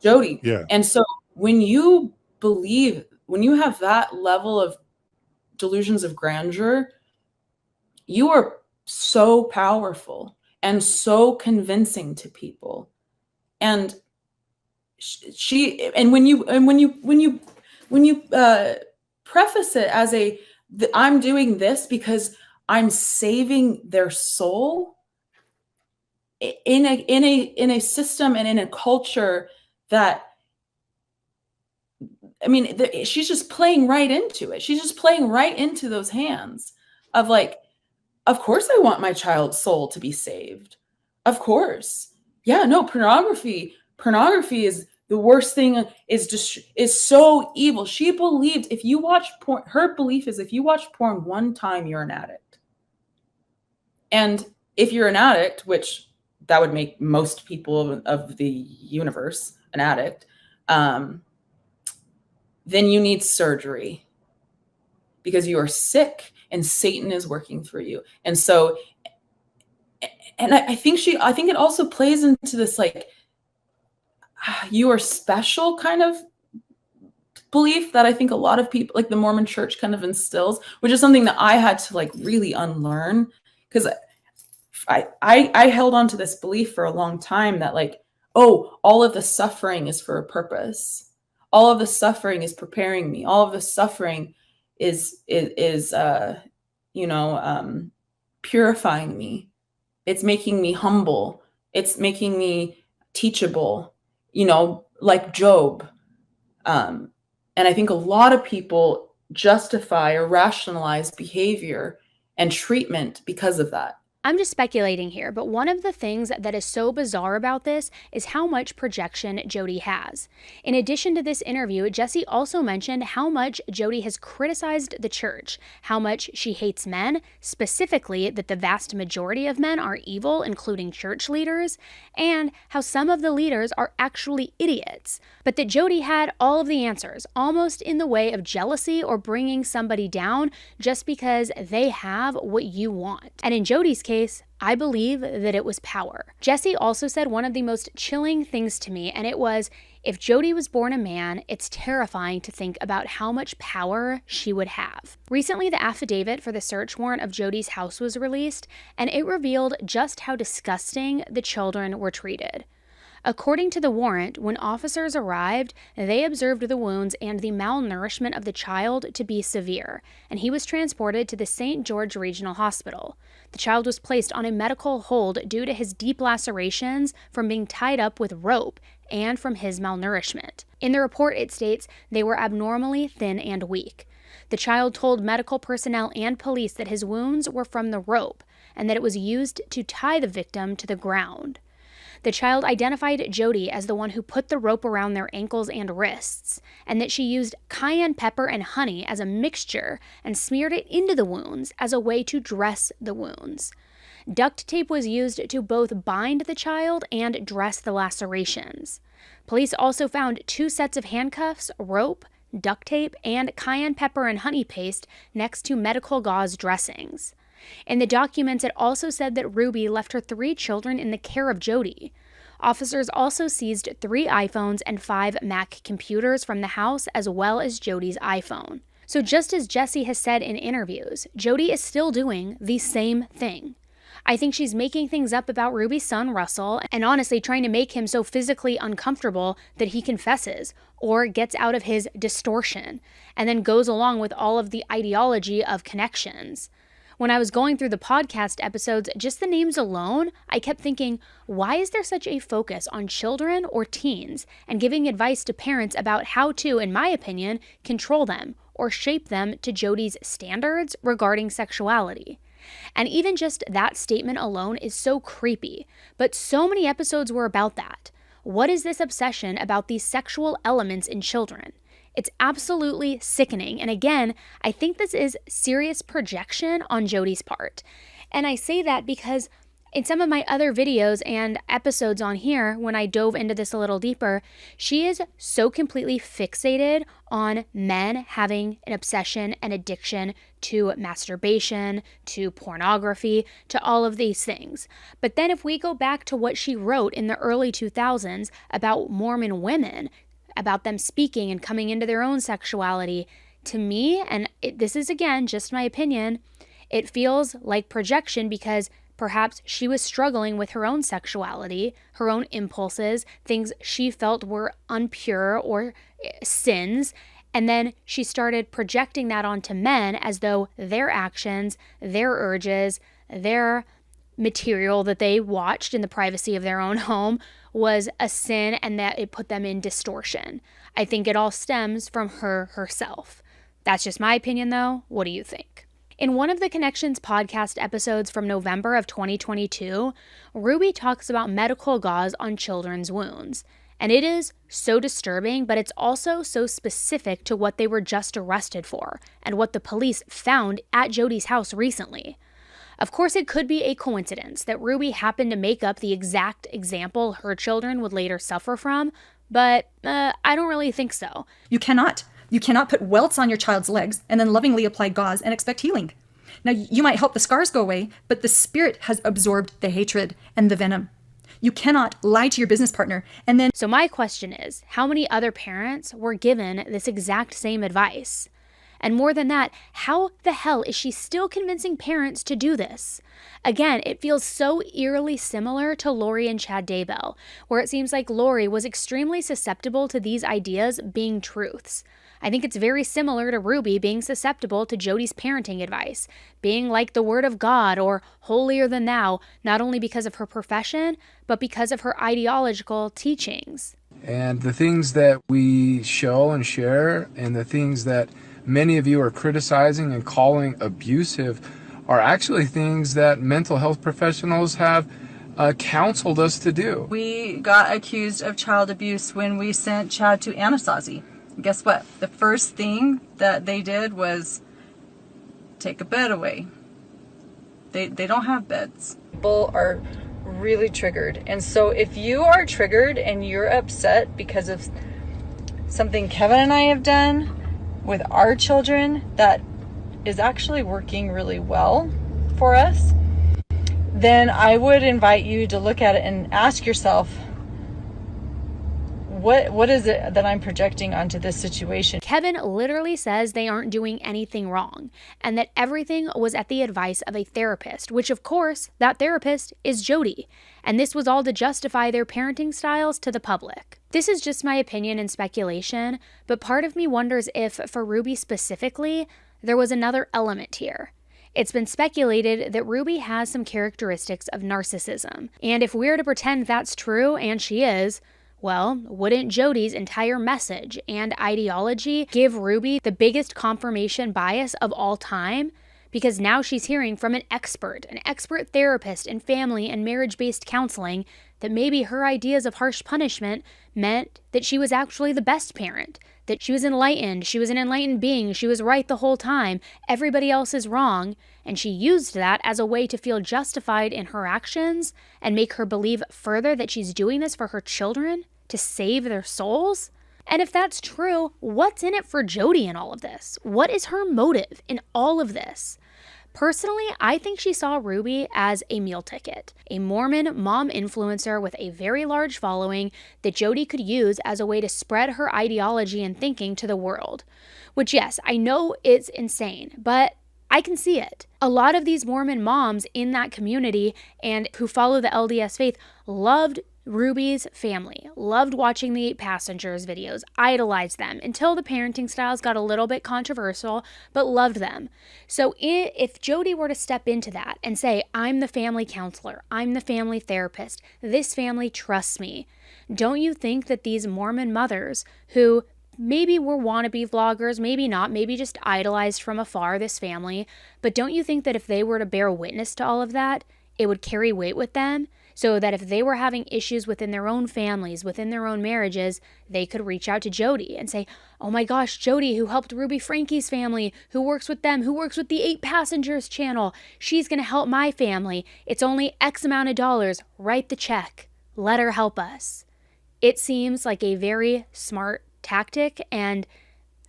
Jodi. Yeah. And so when you have that level of delusions of grandeur, you are so powerful and so convincing to people. And when you preface it as I'm doing this because I'm saving their soul in a system and in a culture that, I mean, she's just playing right into it. She's just playing right into those hands of like, of course I want my child's soul to be saved. Of course. Yeah, no, pornography is the worst thing, is so evil. She believed if you watch porn, her belief is if you watch porn one time, you're an addict. And if you're an addict, which that would make most people of the universe an addict, then you need surgery because you are sick and Satan is working through you. And so, and I think it also plays into this, like, you are special kind of belief that I think a lot of people, like the Mormon church, kind of instills, which is something that I had to like really unlearn, because I held on to this belief for a long time that like, oh, all of the suffering is for a purpose. All of the suffering is preparing me. All of the suffering is purifying me. It's making me humble. It's making me teachable, like Job. And I think a lot of people justify or rationalize behavior and treatment because of that. I'm just speculating here, but one of the things that is so bizarre about this is how much projection Jodi has. In addition to this interview, Jesse also mentioned how much Jodi has criticized the church, how much she hates men, specifically that the vast majority of men are evil, including church leaders, and how some of the leaders are actually idiots, but that Jodi had all of the answers, almost in the way of jealousy or bringing somebody down just because they have what you want. And in Jodi's case, I believe that it was power. Jesse also said one of the most chilling things to me, and it was, if Jodi was born a man, it's terrifying to think about how much power she would have. Recently, the affidavit for the search warrant of Jodi's house was released, and it revealed just how disgusting the children were treated. According to the warrant, when officers arrived, they observed the wounds and the malnourishment of the child to be severe, and he was transported to the St. George Regional Hospital. The child was placed on a medical hold due to his deep lacerations from being tied up with rope and from his malnourishment. In the report, it states they were abnormally thin and weak. The child told medical personnel and police that his wounds were from the rope and that it was used to tie the victim to the ground. The child identified Jodi as the one who put the rope around their ankles and wrists, and that she used cayenne pepper and honey as a mixture and smeared it into the wounds as a way to dress the wounds. Duct tape was used to both bind the child and dress the lacerations. Police also found 2 sets of handcuffs, rope, duct tape, and cayenne pepper and honey paste next to medical gauze dressings. In the documents, it also said that Ruby left her 3 children in the care of Jodi. Officers also seized 3 iPhones and 5 Mac computers from the house, as well as Jodi's iPhone. So just as Jesse has said in interviews, Jodi is still doing the same thing. I think she's making things up about Ruby's son, Russell, and honestly trying to make him so physically uncomfortable that he confesses or gets out of his distortion, and then goes along with all of the ideology of connections. When I was going through the podcast episodes, just the names alone, I kept thinking, why is there such a focus on children or teens and giving advice to parents about how to, in my opinion, control them or shape them to Jodi's standards regarding sexuality? And even just that statement alone is so creepy, but so many episodes were about that. What is this obsession about these sexual elements in children? It's absolutely sickening. And again, I think this is serious projection on Jodi's part. And I say that because In some of my other videos and episodes on here, when I dove into this a little deeper, she is so completely fixated on men having an obsession and addiction to masturbation, to pornography, to all of these things. But then if we go back to what she wrote in the early 2000s about Mormon women, about them speaking and coming into their own sexuality, to me, and this is again just my opinion, it feels like projection because perhaps she was struggling with her own sexuality, her own impulses, things she felt were impure or sins, and then she started projecting that onto men as though their actions, their urges, their material that they watched in the privacy of their own home was a sin and that it put them in distortion. I think it all stems from her herself. That's just my opinion though. What do you think? In one of the Connections podcast episodes from November of 2022, Ruby talks about medical gauze on children's wounds. And it is so disturbing, but it's also so specific to what they were just arrested for and what the police found at Jodi's house recently. Of course, it could be a coincidence that Ruby happened to make up the exact example her children would later suffer from, but I don't really think so. You cannot put welts on your child's legs and then lovingly apply gauze and expect healing. Now, you might help the scars go away, but the spirit has absorbed the hatred and the venom. You cannot lie to your business partner and then... So my question is, how many other parents were given this exact same advice? And more than that, how the hell is she still convincing parents to do this? Again, it feels so eerily similar to Lori and Chad Daybell, where it seems like Lori was extremely susceptible to these ideas being truths. I think it's very similar to Ruby being susceptible to Jodi's parenting advice, being like the word of God or holier than thou, not only because of her profession, but because of her ideological teachings. And the things that we show and share and the things that many of you are criticizing and calling abusive are actually things that mental health professionals have counseled us to do. We got accused of child abuse when we sent Chad to Anasazi. Guess what? The first thing that they did was take a bed away. They don't have beds. People are really triggered. And so if you are triggered and you're upset because of something Kevin and I have done with our children that is actually working really well for us, then I would invite you to look at it and ask yourself, what is it that I'm projecting onto this situation? Kevin literally says they aren't doing anything wrong and that everything was at the advice of a therapist, which of course, that therapist is Jodi. And this was all to justify their parenting styles to the public. This is just my opinion and speculation, but part of me wonders if, for Ruby specifically, there was another element here. It's been speculated that Ruby has some characteristics of narcissism. And if we're to pretend that's true, and she is, well, wouldn't Jodi's entire message and ideology give Ruby the biggest confirmation bias of all time? Because now she's hearing from an expert therapist in family and marriage-based counseling, that maybe her ideas of harsh punishment meant that she was actually the best parent, that she was enlightened, she was an enlightened being, she was right the whole time, everybody else is wrong, and she used that as a way to feel justified in her actions and make her believe further that she's doing this for her children to save their souls? And if that's true, what's in it for Jodi in all of this? What is her motive in all of this? Personally, I think she saw Ruby as a meal ticket, a Mormon mom influencer with a very large following that Jodi could use as a way to spread her ideology and thinking to the world. Which, yes, I know it's insane, but I can see it. A lot of these Mormon moms in that community and who follow the LDS faith loved Ruby's family, loved watching the Passengers videos, idolized them until the parenting styles got a little bit controversial, but loved them. So if Jodi were to step into that and say, I'm the family counselor, I'm the family therapist, this family trusts me, don't you think that these Mormon mothers who maybe were wannabe vloggers, maybe not, maybe just idolized from afar this family, but don't you think that if they were to bear witness to all of that, it would carry weight with them? so that if they were having issues within their own families, within their own marriages, they could reach out to Jodi and say, oh my gosh, Jodi, who helped Ruby Franke's family, who works with them, who works with the 8 Passengers channel, she's going to help my family. It's only X amount of dollars. Write the check. Let her help us. It seems like a very smart tactic and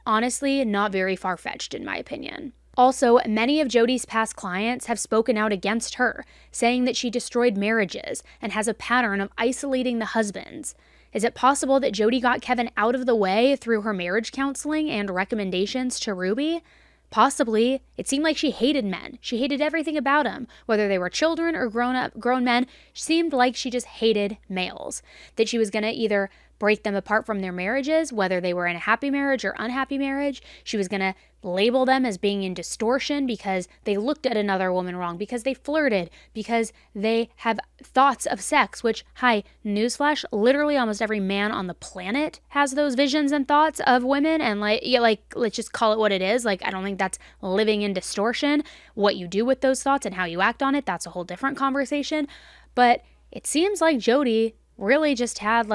honestly not very far-fetched in my opinion. Also, many of Jodi's past clients have spoken out against her, saying that she destroyed marriages and has a pattern of isolating the husbands. Is it possible that Jodi got Kevin out of the way through her marriage counseling and recommendations to Ruby? Possibly. It seemed like she hated men. She hated everything about them, whether they were children or grown men. She seemed like she just hated males. That she was going to either break them apart from their marriages, whether they were in a happy marriage or unhappy marriage. She was going to label them as being in distortion because they looked at another woman wrong, because they flirted, because they have thoughts of sex, which, hi, newsflash, literally almost every man on the planet has those visions and thoughts of women. And let's just call it what it is. I don't think that's living in distortion. What you do with those thoughts and how you act on it, that's a whole different conversation. But it seems like Jodi really just had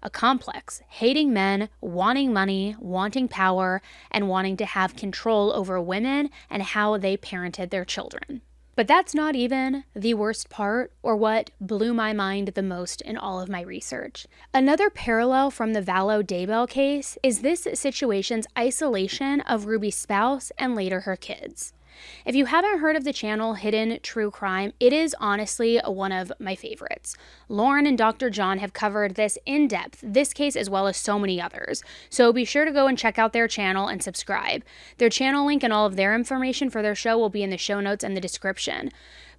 a complex, hating men, wanting money, wanting power, and wanting to have control over women and how they parented their children. But that's not even the worst part or what blew my mind the most in all of my research. Another parallel from the Vallow Daybell case is this situation's isolation of Ruby's spouse and later her kids. If you haven't heard of the channel Hidden True Crime, it is honestly one of my favorites. Lauren and Dr. John have covered this in depth, this case as well as so many others. So be sure to go and check out their channel and subscribe. Their channel link and all of their information for their show will be in the show notes and the description.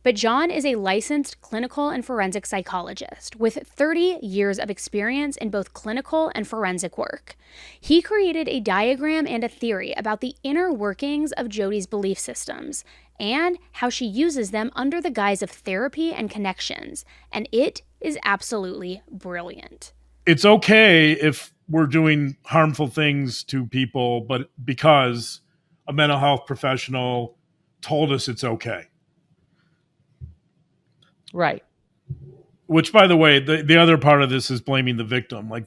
But John is a licensed clinical and forensic psychologist with 30 years of experience in both clinical and forensic work. He created a diagram and a theory about the inner workings of Jodi's belief systems and how she uses them under the guise of therapy and connections, and it is absolutely brilliant. It's okay if we're doing harmful things to people, but because a mental health professional told us it's okay. Right. Which, by the way, the other part of this is blaming the victim. We'll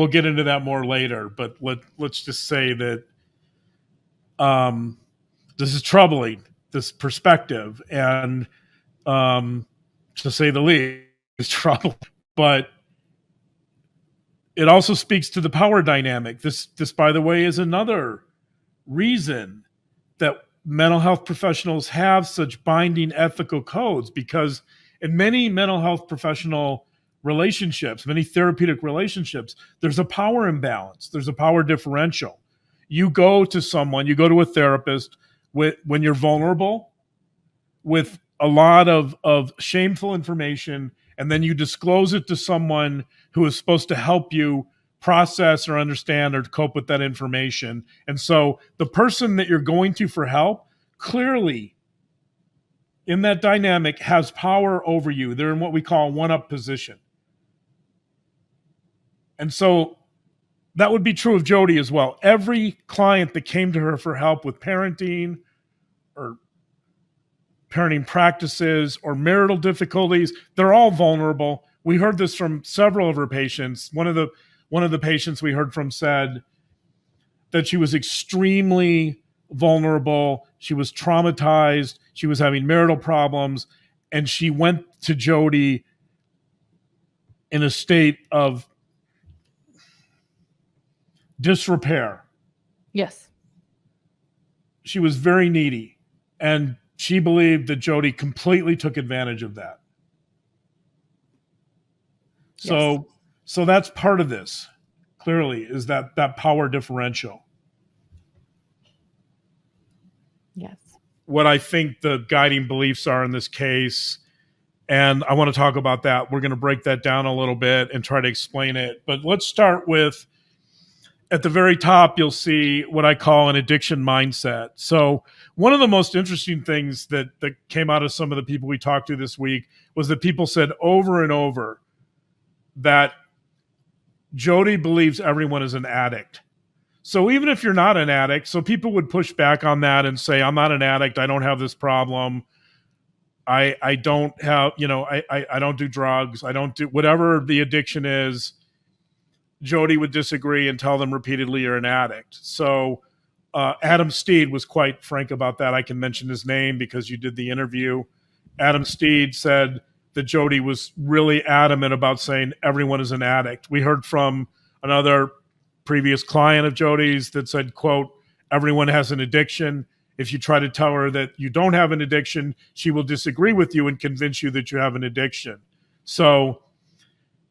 get into that more later, but let's just say that this is troubling, this perspective, and to say the least, is troubling. But it also speaks to the power dynamic. This, by the way, is another reason that mental health professionals have such binding ethical codes, because in many mental health professional relationships, many therapeutic relationships, there's a power imbalance. There's a power differential. You go to a therapist when you're vulnerable with a lot of shameful information, and then you disclose it to someone who is supposed to help you process or understand or cope with that information. And so the person that you're going to for help clearly in that dynamic has power over you. They're in what we call a one-up position. And so that would be true of Jodi as well. Every client that came to her for help with parenting or parenting practices or marital difficulties, they're all vulnerable. We heard this from several of her patients. One of the patients we heard from said that she was extremely vulnerable. She was traumatized. She was having marital problems. And she went to Jodi in a state of disrepair. Yes. She was very needy. And she believed that Jodi completely took advantage of that. Yes. So that's part of this, clearly, is that power differential. Yes. What I think the guiding beliefs are in this case, and I want to talk about that. We're going to break that down a little bit and try to explain it. But let's start with, at the very top, you'll see what I call an addiction mindset. So one of the most interesting things that came out of some of the people we talked to this week was that people said over and over that Jodi believes everyone is an addict. So even if you're not an addict, so people would push back on that and say, I'm not an addict. I don't have this problem. I don't have, I don't do drugs. I don't do whatever the addiction is. Jodi would disagree and tell them repeatedly you're an addict. So Adam Steed was quite frank about that. I can mention his name because you did the interview. Adam Steed said that Jodi was really adamant about saying everyone is an addict. We heard from another previous client of Jodi's that said, quote, everyone has an addiction. If you try to tell her that you don't have an addiction, she will disagree with you and convince you that you have an addiction. So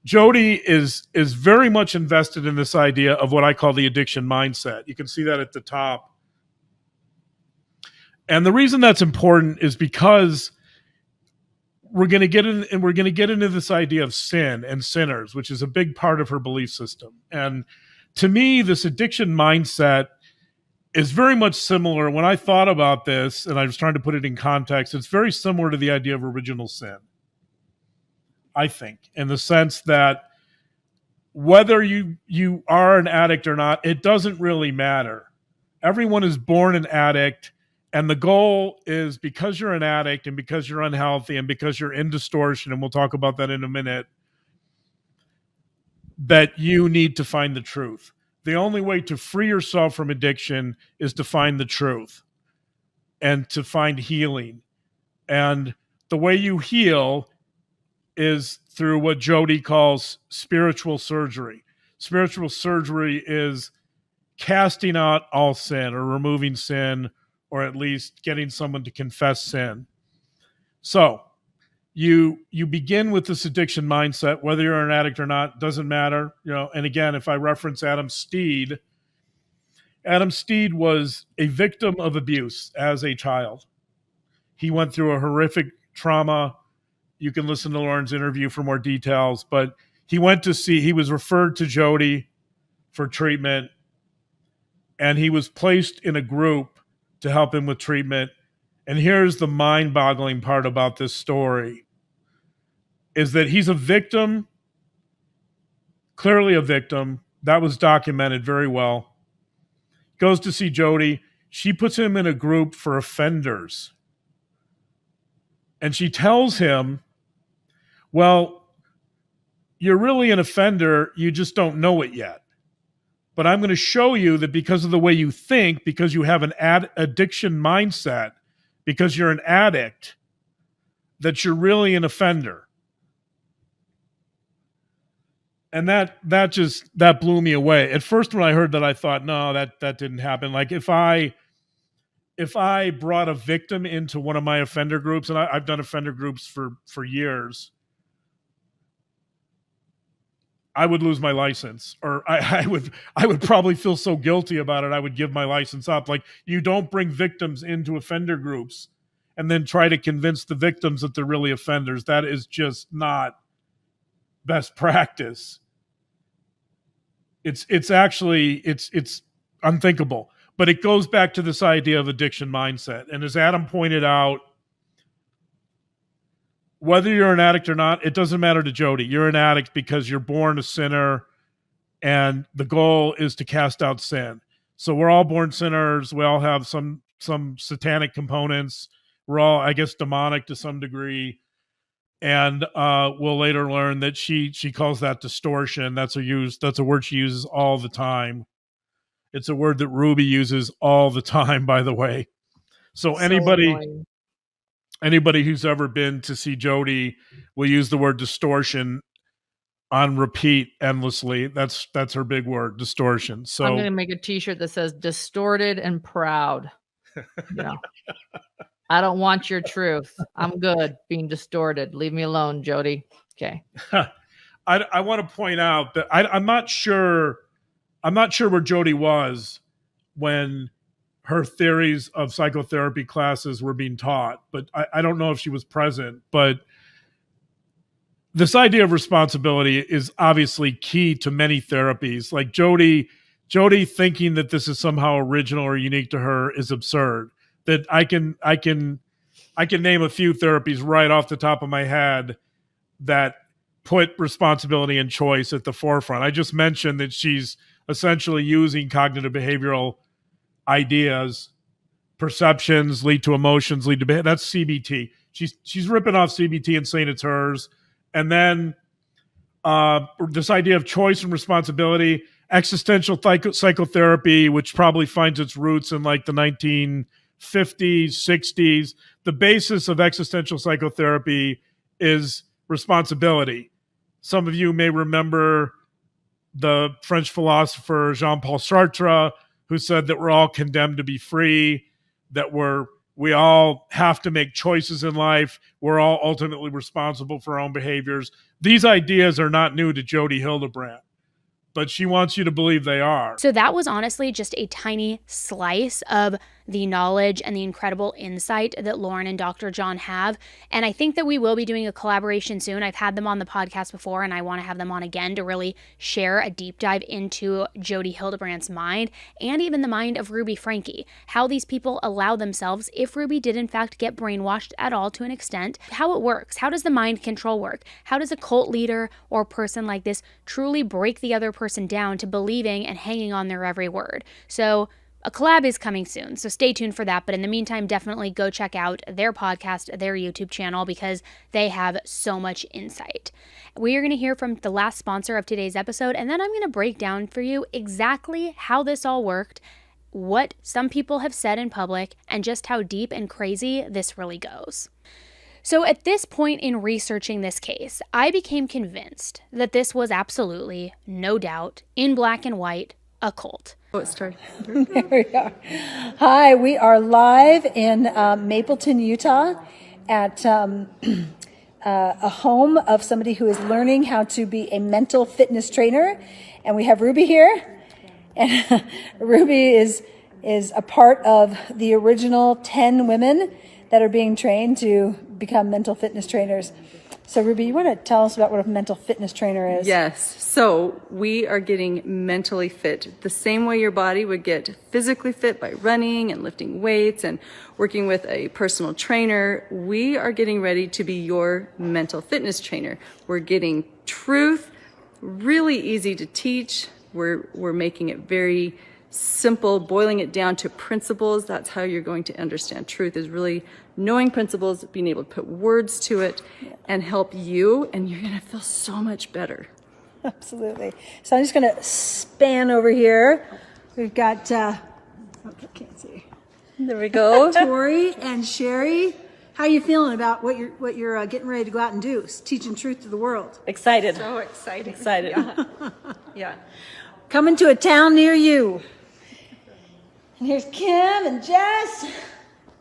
Jodi is very much invested in this idea of what I call the addiction mindset. You can see that at the top. And the reason that's important is because we're going to get into this idea of sin and sinners, which is a big part of her belief system. And to me, this addiction mindset is very much similar. When I thought about this, and I was trying to put it in context, it's very similar to the idea of original sin, I think, in the sense that whether you are an addict or not, it doesn't really matter. Everyone is born an addict, and the goal is, because you're an addict and because you're unhealthy and because you're in distortion, and we'll talk about that in a minute, that you need to find the truth. The only way to free yourself from addiction is to find the truth and to find healing. And the way you heal is through what Jodi calls spiritual surgery. Spiritual surgery is casting out all sin or removing sin, or at least getting someone to confess sin. So you begin with this addiction mindset, whether you're an addict or not, doesn't matter. And again, if I reference Adam Steed was a victim of abuse as a child. He went through a horrific trauma. You can listen to Lauren's interview for more details, but he was referred to Jodi for treatment, and he was placed in a group to help him with treatment. And here's the mind-boggling part about this story, is that he's a victim, clearly a victim. That was documented very well. Goes to see Jodi. She puts him in a group for offenders. And she tells him, well, you're really an offender, you just don't know it yet. But I'm going to show you that because of the way you think, because you have an addiction mindset, because you're an addict, that you're really an offender. And that blew me away. At first, when I heard that, I thought, no, that didn't happen. Like if I brought a victim into one of my offender groups, and I've done offender groups for years, I would lose my license, or I would probably feel so guilty about it, I would give my license up. Like, you don't bring victims into offender groups and then try to convince the victims that they're really offenders. That is just not best practice. It's actually unthinkable. But it goes back to this idea of addiction mindset. And as Adam pointed out, whether you're an addict or not, it doesn't matter to Jodi. You're an addict because you're born a sinner, and the goal is to cast out sin. So we're all born sinners. We all have some satanic components. We're all, I guess, demonic to some degree. And we'll later learn that she calls that distortion. That's a word she uses all the time. It's a word that Ruby uses all the time, by the way. So anybody who's ever been to see Jodi will use the word distortion on repeat endlessly. That's her big word, distortion. So I'm going to make a t-shirt that says distorted and proud. I don't want your truth. I'm good being distorted. Leave me alone, Jodi. Okay. I want to point out that I'm not sure where Jodi was when her theories of psychotherapy classes were being taught, but I don't know if she was present. But this idea of responsibility is obviously key to many therapies. Like Jodi thinking that this is somehow original or unique to her is absurd. That I can name a few therapies right off the top of my head that put responsibility and choice at the forefront. I just mentioned that she's essentially using cognitive behavioral ideas. Perceptions lead to emotions, lead to behavior. That's CBT. She's ripping off CBT and saying it's hers. And then this idea of choice and responsibility, existential psychotherapy, which probably finds its roots in like the 1950s, 60s. The basis of existential psychotherapy is responsibility. Some of you may remember the French philosopher Jean-Paul Sartre, who said that we're all condemned to be free, that we all have to make choices in life. We're all ultimately responsible for our own behaviors. These ideas are not new to Jodi Hildebrandt, but she wants you to believe they are. So that was honestly just a tiny slice of the knowledge and the incredible insight that Lauren and Dr. John have. And I think that we will be doing a collaboration soon. I've had them on the podcast before, and I want to have them on again to really share a deep dive into Jodi Hildebrandt's mind and even the mind of Ruby Franke, how these people allow themselves, if Ruby did in fact get brainwashed at all to an extent, how it works. How does the mind control work? How does a cult leader or person like this truly break the other person down to believing and hanging on their every word? So a collab is coming soon, so stay tuned for that. But in the meantime, definitely go check out their podcast, their YouTube channel, because they have so much insight. We are going to hear from the last sponsor of today's episode, and then I'm going to break down for you exactly how this all worked, what some people have said in public, and just how deep and crazy this really goes. So at this point in researching this case, I became convinced that this was absolutely, no doubt, in black and white, a cult. Oh, it started. There we are. Hi, we are live in Mapleton, Utah at a home of somebody who is learning how to be a mental fitness trainer. And we have Ruby here. And Ruby is a part of the original 10 women that are being trained to become mental fitness trainers. So Ruby, you want to tell us about what a mental fitness trainer is? Yes. So we are getting mentally fit the same way your body would get physically fit by running and lifting weights and working with a personal trainer. We are getting ready to be your mental fitness trainer. We're getting truth, really easy to teach. We're making it very simple, boiling it down to principles. That's how you're going to understand truth, is really knowing principles, being able to put words to it and help you, and you're going to feel so much better. Absolutely. So I'm just going to span over here. We've got, I can't see. There we go. Tori and Sherry. How are you feeling about what you're getting ready to go out and do? Teaching truth to the world. Excited. So excited. Excited. Yeah. Coming to a town near you. And here's Kim and Jess.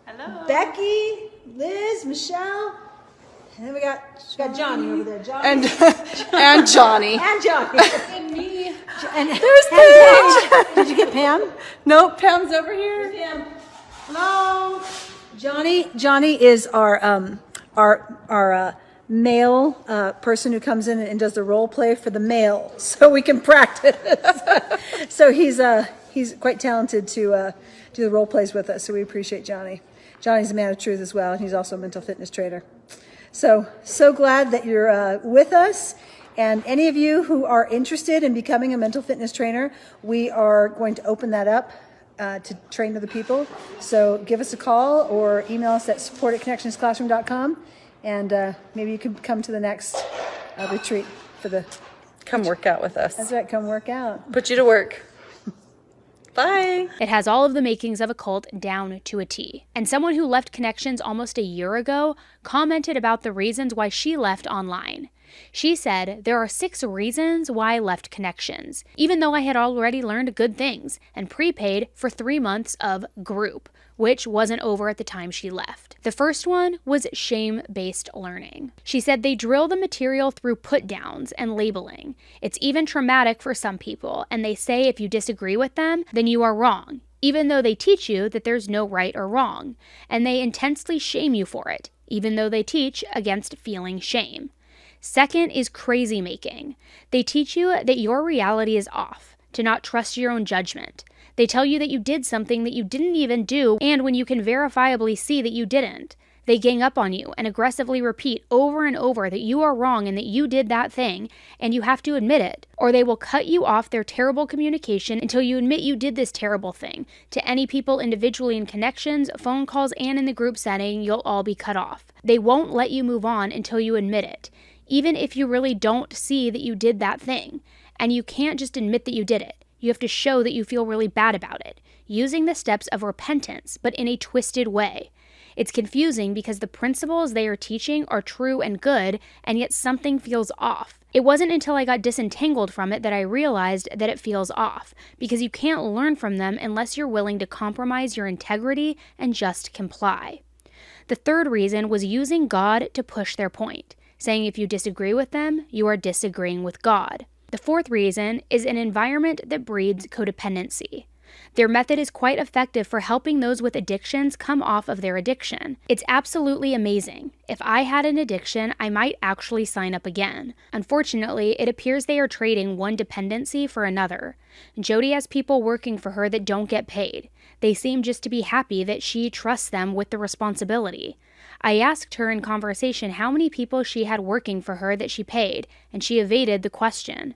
Hello. Becky, Liz, Michelle. And then we got Johnny over there. Johnny. And Johnny. And Johnny. And me. And there's Pam. Did you get Pam? Nope, Pam's over here. Pam. Hello. Johnny is our male person who comes in and does the role play for the male, so we can practice. So he's quite talented to do the role plays with us, so we appreciate Johnny. Johnny's a man of truth as well, and he's also a mental fitness trainer. So glad that you're with us. And any of you who are interested in becoming a mental fitness trainer, we are going to open that up to train other people. So give us a call or email us at support@connectionsclassroom.com, and maybe you can come to the next retreat for the... Come work out with us. That's right, come work out. Put you to work. Bye. It has all of the makings of a cult down to a T. And someone who left Connections almost a year ago commented about the reasons why she left online. She said, "There are 6 reasons why I left Connections, even though I had already learned good things and prepaid for 3 months of group, which wasn't over at the time she left. The first one was shame-based learning." She said they drill the material through put-downs and labeling. It's even traumatic for some people, and they say if you disagree with them, then you are wrong, even though they teach you that there's no right or wrong. And they intensely shame you for it, even though they teach against feeling shame. Second is crazy making. They teach you that your reality is off, to not trust your own judgment. They tell you that you did something that you didn't even do, and when you can verifiably see that you didn't. They gang up on you and aggressively repeat over and over that you are wrong and that you did that thing, and you have to admit it. Or they will cut you off their terrible communication until you admit you did this terrible thing. To any people individually in connections, phone calls, and in the group setting, you'll all be cut off. They won't let you move on until you admit it, even if you really don't see that you did that thing. And you can't just admit that you did it. You have to show that you feel really bad about it, using the steps of repentance, but in a twisted way. It's confusing because the principles they are teaching are true and good, and yet something feels off. It wasn't until I got disentangled from it that I realized that it feels off, because you can't learn from them unless you're willing to compromise your integrity and just comply. The third reason was using God to push their point, saying if you disagree with them, you are disagreeing with God. The fourth reason is an environment that breeds codependency. Their method is quite effective for helping those with addictions come off of their addiction. It's absolutely amazing. If I had an addiction, I might actually sign up again. Unfortunately, it appears they are trading one dependency for another. Jodi has people working for her that don't get paid. They seem just to be happy that she trusts them with the responsibility. I asked her in conversation how many people she had working for her that she paid, and she evaded the question.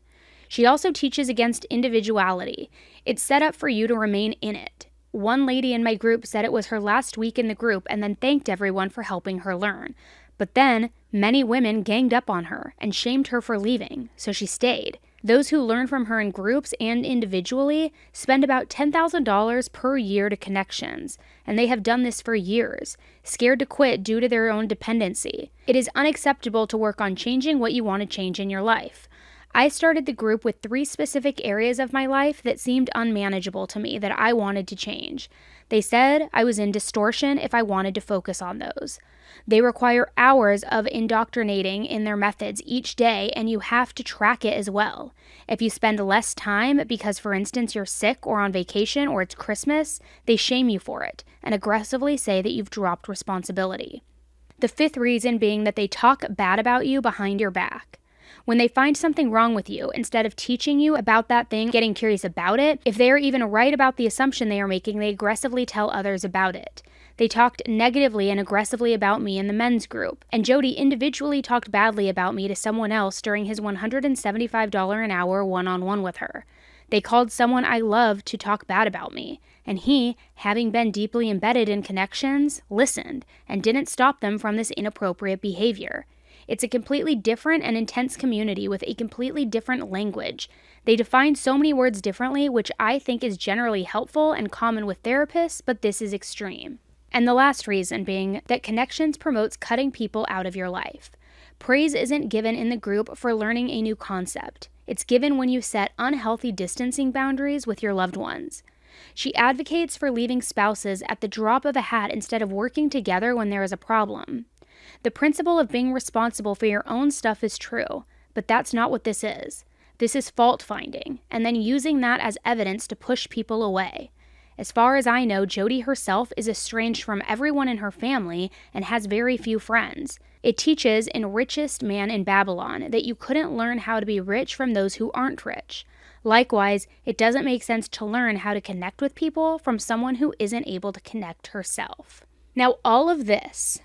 She also teaches against individuality. It's set up for you to remain in it. One lady in my group said it was her last week in the group and then thanked everyone for helping her learn. But then, many women ganged up on her and shamed her for leaving, so she stayed. Those who learn from her in groups and individually spend about $10,000 per year to connections, and they have done this for years, scared to quit due to their own dependency. It is unacceptable to work on changing what you want to change in your life. I started the group with 3 specific areas of my life that seemed unmanageable to me that I wanted to change. They said I was in distortion if I wanted to focus on those. They require hours of indoctrinating in their methods each day, and you have to track it as well. If you spend less time because, for instance, you're sick or on vacation or it's Christmas, they shame you for it and aggressively say that you've dropped responsibility. The 5th reason being that they talk bad about you behind your back. When they find something wrong with you, instead of teaching you about that thing, getting curious about it, if they are even right about the assumption they are making, they aggressively tell others about it. They talked negatively and aggressively about me in the men's group, and Jodi individually talked badly about me to someone else during his $175 an hour one-on-one with her. They called someone I love to talk bad about me, and he, having been deeply embedded in connections, listened and didn't stop them from this inappropriate behavior. It's a completely different and intense community with a completely different language. They define so many words differently, which I think is generally helpful and common with therapists, but this is extreme. And the last reason being that connections promotes cutting people out of your life. Praise isn't given in the group for learning a new concept. It's given when you set unhealthy distancing boundaries with your loved ones. She advocates for leaving spouses at the drop of a hat instead of working together when there is a problem. The principle of being responsible for your own stuff is true, but that's not what this is. This is fault finding, and then using that as evidence to push people away. As far as I know, Jodi herself is estranged from everyone in her family and has very few friends. It teaches in Richest Man in Babylon that you couldn't learn how to be rich from those who aren't rich. Likewise, it doesn't make sense to learn how to connect with people from someone who isn't able to connect herself. Now, all of this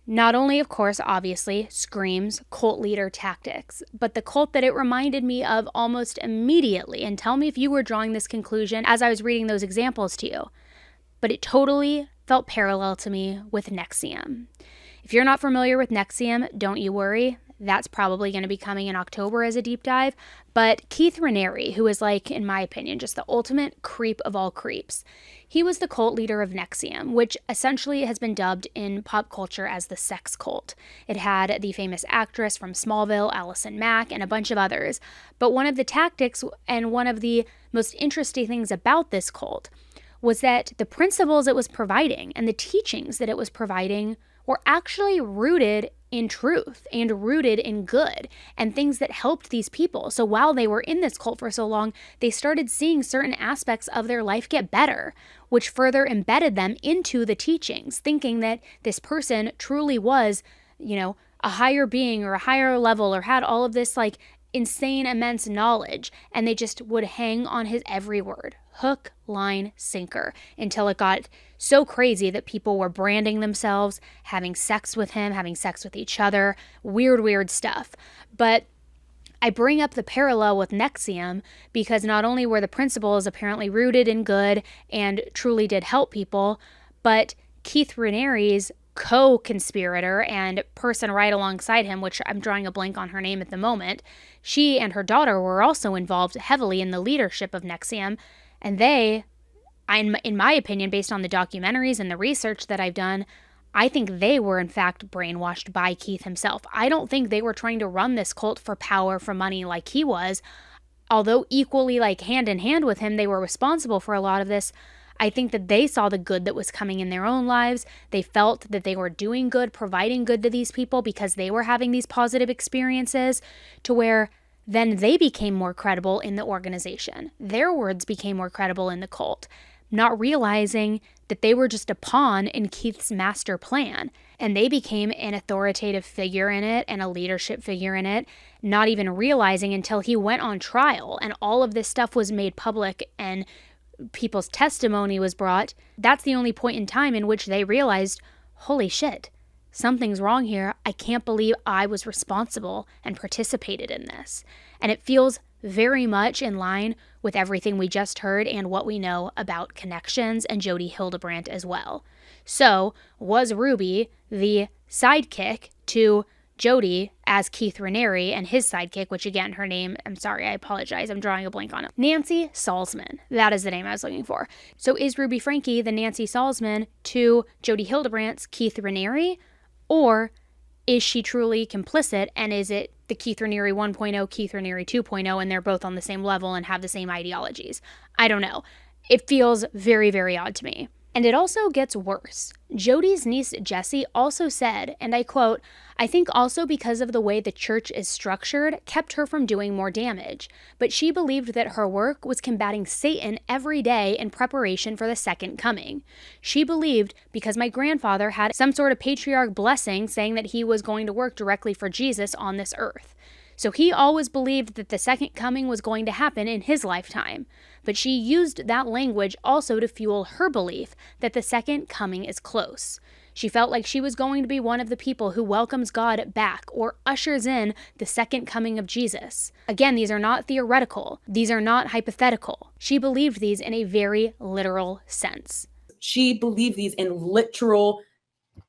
not only, of course, obviously, screams cult leader tactics, but the cult that it reminded me of almost immediately, and tell me if you were drawing this conclusion as I was reading those examples to you, but it totally felt parallel to me with NXIVM. If you're not familiar with NXIVM, don't you worry. That's probably going to be coming in October as a deep dive. But Keith Raniere, who is like, in my opinion, just the ultimate creep of all creeps, he was the cult leader of NXIVM, which essentially has been dubbed in pop culture as the sex cult. It had the famous actress from Smallville, Allison Mack, and a bunch of others. But one of the tactics and one of the most interesting things about this cult was that the principles it was providing and the teachings that it was providing were actually rooted in truth and rooted in good and things that helped these people. So while they were in this cult for so long, they started seeing certain aspects of their life get better, which further embedded them into the teachings, thinking that this person truly was, a higher being or a higher level or had all of this like insane, immense knowledge, and they just would hang on his every word. Hook, line, sinker, until it got So crazy that people were branding themselves, having sex with him, having sex with each other, weird stuff. But I bring up the parallel with NXIVM because not only were the principles apparently rooted in good and truly did help people, but Keith Raniere's co-conspirator and person right alongside him, which I'm drawing a blank on her name at the moment, she and her daughter were also involved heavily in the leadership of NXIVM, and they, in my opinion, based on the documentaries and the research that I've done, I think they were in fact brainwashed by Keith himself. I don't think they were trying to run this cult for power, for money like he was. Although equally like hand in hand with him, they were responsible for a lot of this. I think that they saw the good that was coming in their own lives. They felt that they were doing good, providing good to these people because they were having these positive experiences, to where then they became more credible in the organization. Their words became more credible in the cult, not realizing that they were just a pawn in Keith's master plan, and they became an authoritative figure in it and a leadership figure in it, not even realizing until he went on trial and all of this stuff was made public and people's testimony was brought. That's the only point in time in which they realized, holy shit, something's wrong here. I can't believe I was responsible and participated in this. And it feels very much in line with everything we just heard and what we know about connections and Jodi Hildebrandt as well. So, was Ruby the sidekick to Jodi as Keith Raniere and his sidekick, which again, her name, I'm sorry, I apologize, I'm drawing a blank on it. Nancy Salzman. That is the name I was looking for. So is Ruby Franke the Nancy Salzman to Jodi Hildebrandt's Keith Raniere? Or is she truly complicit, and is it the Keith Raniere 1.0, Keith Raniere 2.0, and they're both on the same level and have the same ideologies? I don't know. It feels very, very odd to me. And it also gets worse. Jodi's niece Jessie also said, and I quote, "I think also because of the way the church is structured kept her from doing more damage, but she believed that her work was combating Satan every day in preparation for the second coming. She believed because my grandfather had some sort of patriarch blessing saying that he was going to work directly for Jesus on this earth. So he always believed that the second coming was going to happen in his lifetime. But she used that language also to fuel her belief that the second coming is close. She felt like she was going to be one of the people who welcomes God back or ushers in the second coming of Jesus. Again, these are not theoretical. These are not hypothetical. She believed these in a very literal sense." She believed these in literal,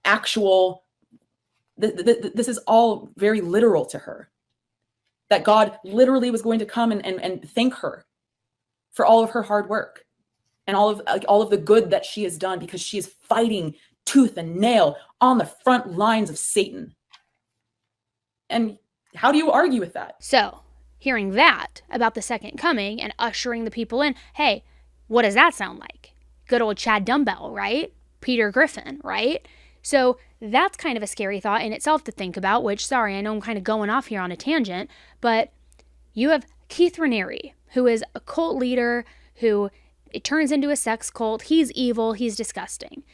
actual, this is all very literal to her. That God literally was going to come and thank her for all of her hard work and all of the good that she has done, because she is fighting tooth and nail on the front lines of Satan. And how do you argue with that? So, hearing that about the second coming and ushering the people in, hey, what does that sound like? Good old Chad Dumbbell, right? Peter Griffin, right? So that's kind of a scary thought in itself to think about, which, sorry, I know I'm kind of going off here on a tangent, but you have Keith Raniere, who is a cult leader who it turns into a sex cult. He's evil. He's disgusting.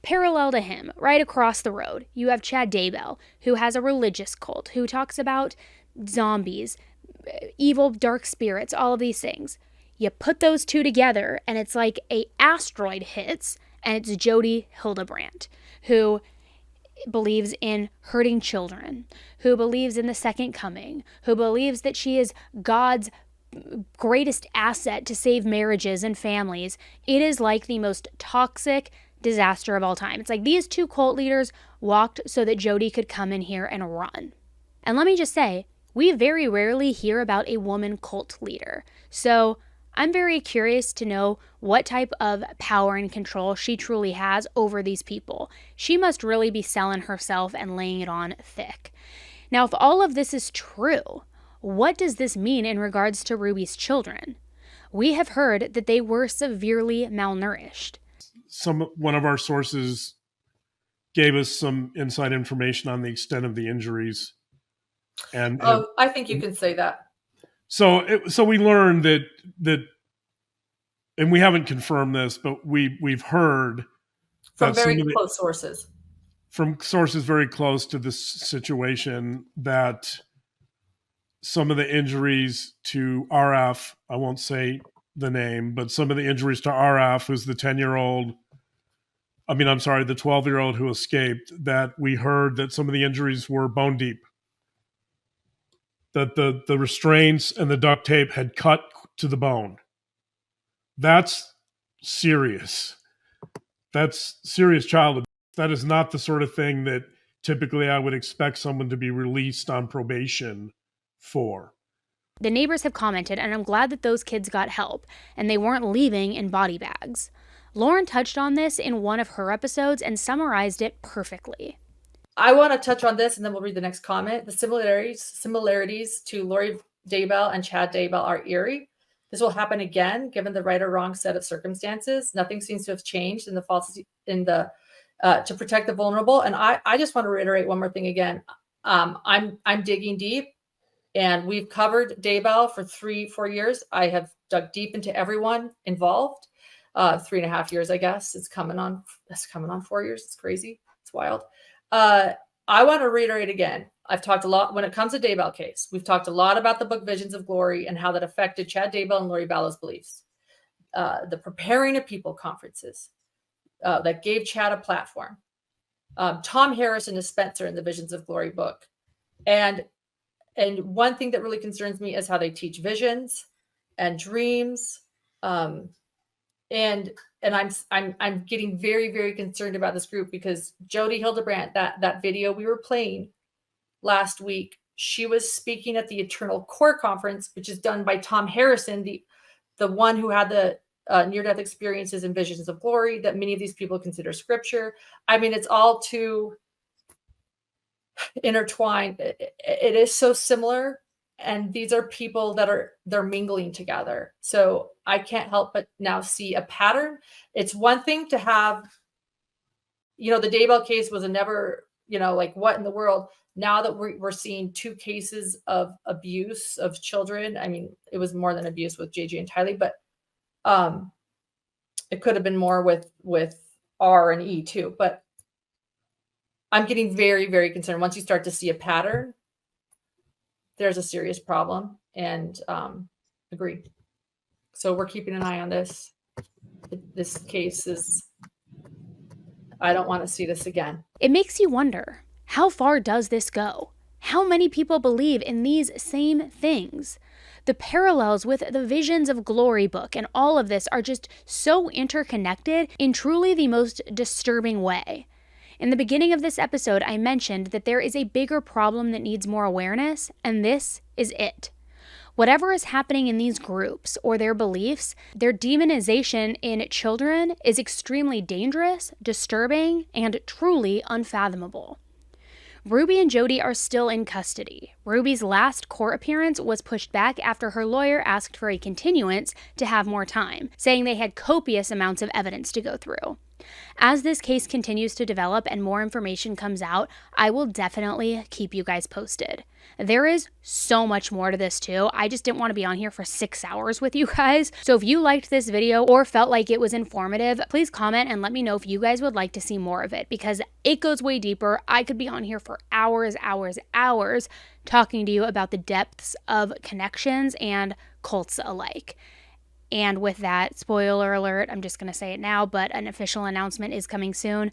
Parallel to him, right across the road, you have Chad Daybell, who has a religious cult, who talks about zombies, evil, dark spirits, all of these things. You put those two together, and it's like a asteroid hits, and it's Jodi Hildebrandt, who believes in hurting children, who believes in the second coming, who believes that she is God's greatest asset to save marriages and families. It is like the most toxic disaster of all time. It's like these two cult leaders walked so that Jodi could come in here and run. And let me just say, we very rarely hear about a woman cult leader. So I'm very curious to know what type of power and control she truly has over these people. She must really be selling herself and laying it on thick. Now, if all of this is true, what does this mean in regards to Ruby's children? We have heard that they were severely malnourished. One of our sources gave us some inside information on the extent of the injuries. And I think you can say that. So we learned that, and we haven't confirmed this, but we've heard from very close sources, from sources very close to this situation, that some of the injuries to RF, I won't say the name, but some of the injuries to RF, who's the 10-year-old the 12-year-old who escaped, that we heard that some of the injuries were bone deep, that the restraints and the duct tape had cut to the bone. That's serious. That's serious child abuse. That is not the sort of thing that typically I would expect someone to be released on probation for. The neighbors have commented, and I'm glad that those kids got help, and they weren't leaving in body bags. Lauren touched on this in one of her episodes and summarized it perfectly. I want to touch on this, and then we'll read the next comment. The similarities to Lori Daybell and Chad Daybell are eerie. This will happen again, given the right or wrong set of circumstances. Nothing seems to have changed in the falsity to protect the vulnerable. And I just want to reiterate one more thing again. I'm digging deep, and we've covered Daybell for 3-4 years. I have dug deep into everyone involved. 3.5 years, I guess. It's coming on 4 years. It's crazy. It's wild. I want to reiterate again. I've talked a lot when it comes to Daybell case. We've talked a lot about the book Visions of Glory and how that affected Chad Daybell and Lori Ballow's beliefs. The Preparing a People conferences that gave Chad a platform. Tom Harris and Spencer in the Visions of Glory book. And one thing that really concerns me is how they teach visions and dreams. And I'm getting very, very concerned about this group because Jodi Hildebrandt, that video we were playing last week, she was speaking at the Eternal Core Conference, which is done by Tom Harrison, the one who had the near-death experiences and visions of glory that many of these people consider scripture. I mean, it's all too intertwined. It is so similar. And these are people that they're mingling together. So I can't help but now see a pattern. It's one thing to have, the Daybell case was a never, like what in the world? Now that we're seeing 2 cases of abuse of children. I mean, it was more than abuse with JJ and Tylee, but it could have been more with R and E too. But I'm getting very, very concerned. Once you start to see a pattern, there's a serious problem, and agree. So we're keeping an eye on this. This case is, I don't want to see this again. It makes you wonder, how far does this go? How many people believe in these same things? The parallels with the Visions of Glory book and all of this are just so interconnected in truly the most disturbing way. In the beginning of this episode, I mentioned that there is a bigger problem that needs more awareness, and this is it. Whatever is happening in these groups or their beliefs, their demonization in children is extremely dangerous, disturbing, and truly unfathomable. Ruby and Jodi are still in custody. Ruby's last court appearance was pushed back after her lawyer asked for a continuance to have more time, saying they had copious amounts of evidence to go through. As this case continues to develop and more information comes out, I will definitely keep you guys posted. There is so much more to this too. I just didn't want to be on here for 6 hours with you guys. So if you liked this video or felt like it was informative, please comment and let me know if you guys would like to see more of it, because it goes way deeper. I could be on here for hours talking to you about the depths of connections and cults alike. And with that, spoiler alert, I'm just going to say it now, but an official announcement is coming soon.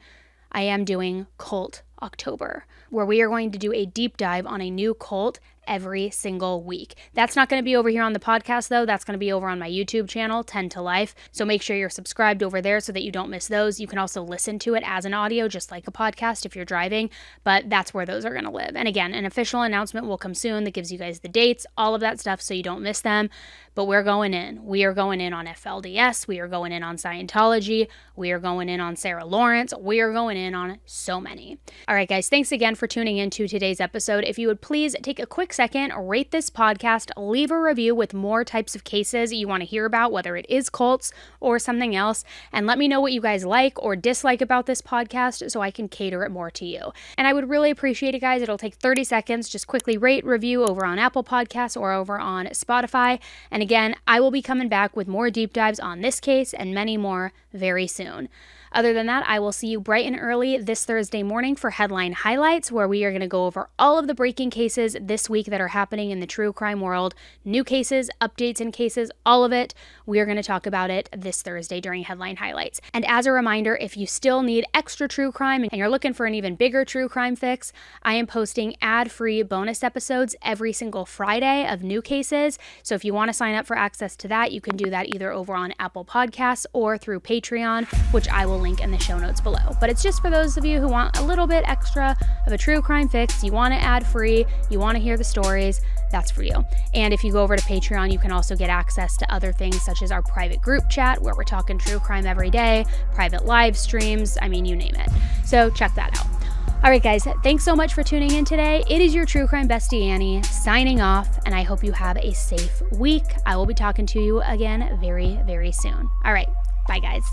I am doing Cult October, where we are going to do a deep dive on a new cult every single week. That's not going to be over here on the podcast, though. That's going to be over on my YouTube channel, 10 to Life. So make sure you're subscribed over there so that you don't miss those. You can also listen to it as an audio, just like a podcast if you're driving, but that's where those are going to live. And again, an official announcement will come soon that gives you guys the dates, all of that stuff, so you don't miss them. But we're going in. We are going in on FLDS. We are going in on Scientology. We are going in on Sarah Lawrence. We are going in on so many. All right, guys, thanks again for tuning into today's episode. If you would please take a quick second, rate this podcast, leave a review with more types of cases you want to hear about, whether it is cults or something else, and let me know what you guys like or dislike about this podcast so I can cater it more to you. And I would really appreciate it, guys. It'll take 30 seconds. Just quickly rate, review over on Apple Podcasts or over on Spotify. And again, I will be coming back with more deep dives on this case and many more very soon. Other than that, I will see you bright and early this Thursday morning for Headline Highlights, where we are going to go over all of the breaking cases this week that are happening in the true crime world. New cases, updates in cases, all of it. We are going to talk about it this Thursday during Headline Highlights. And as a reminder, if you still need extra true crime and you're looking for an even bigger true crime fix, I am posting ad-free bonus episodes every single Friday of new cases. So if you want to sign up for access to that, you can do that either over on Apple Podcasts or through Patreon, which I will link in the show notes below. But it's just for those of you who want a little bit extra of a true crime fix, you want it ad-free, you want to hear the stories, that's for you. And if you go over to Patreon, you can also get access to other things such as our private group chat where we're talking true crime every day, private live streams, I mean, you name it. So check that out. All right, guys, thanks so much for tuning in today. It is your true crime bestie, Annie, signing off, and I hope you have a safe week. I will be talking to you again very, very soon. All right, bye, guys.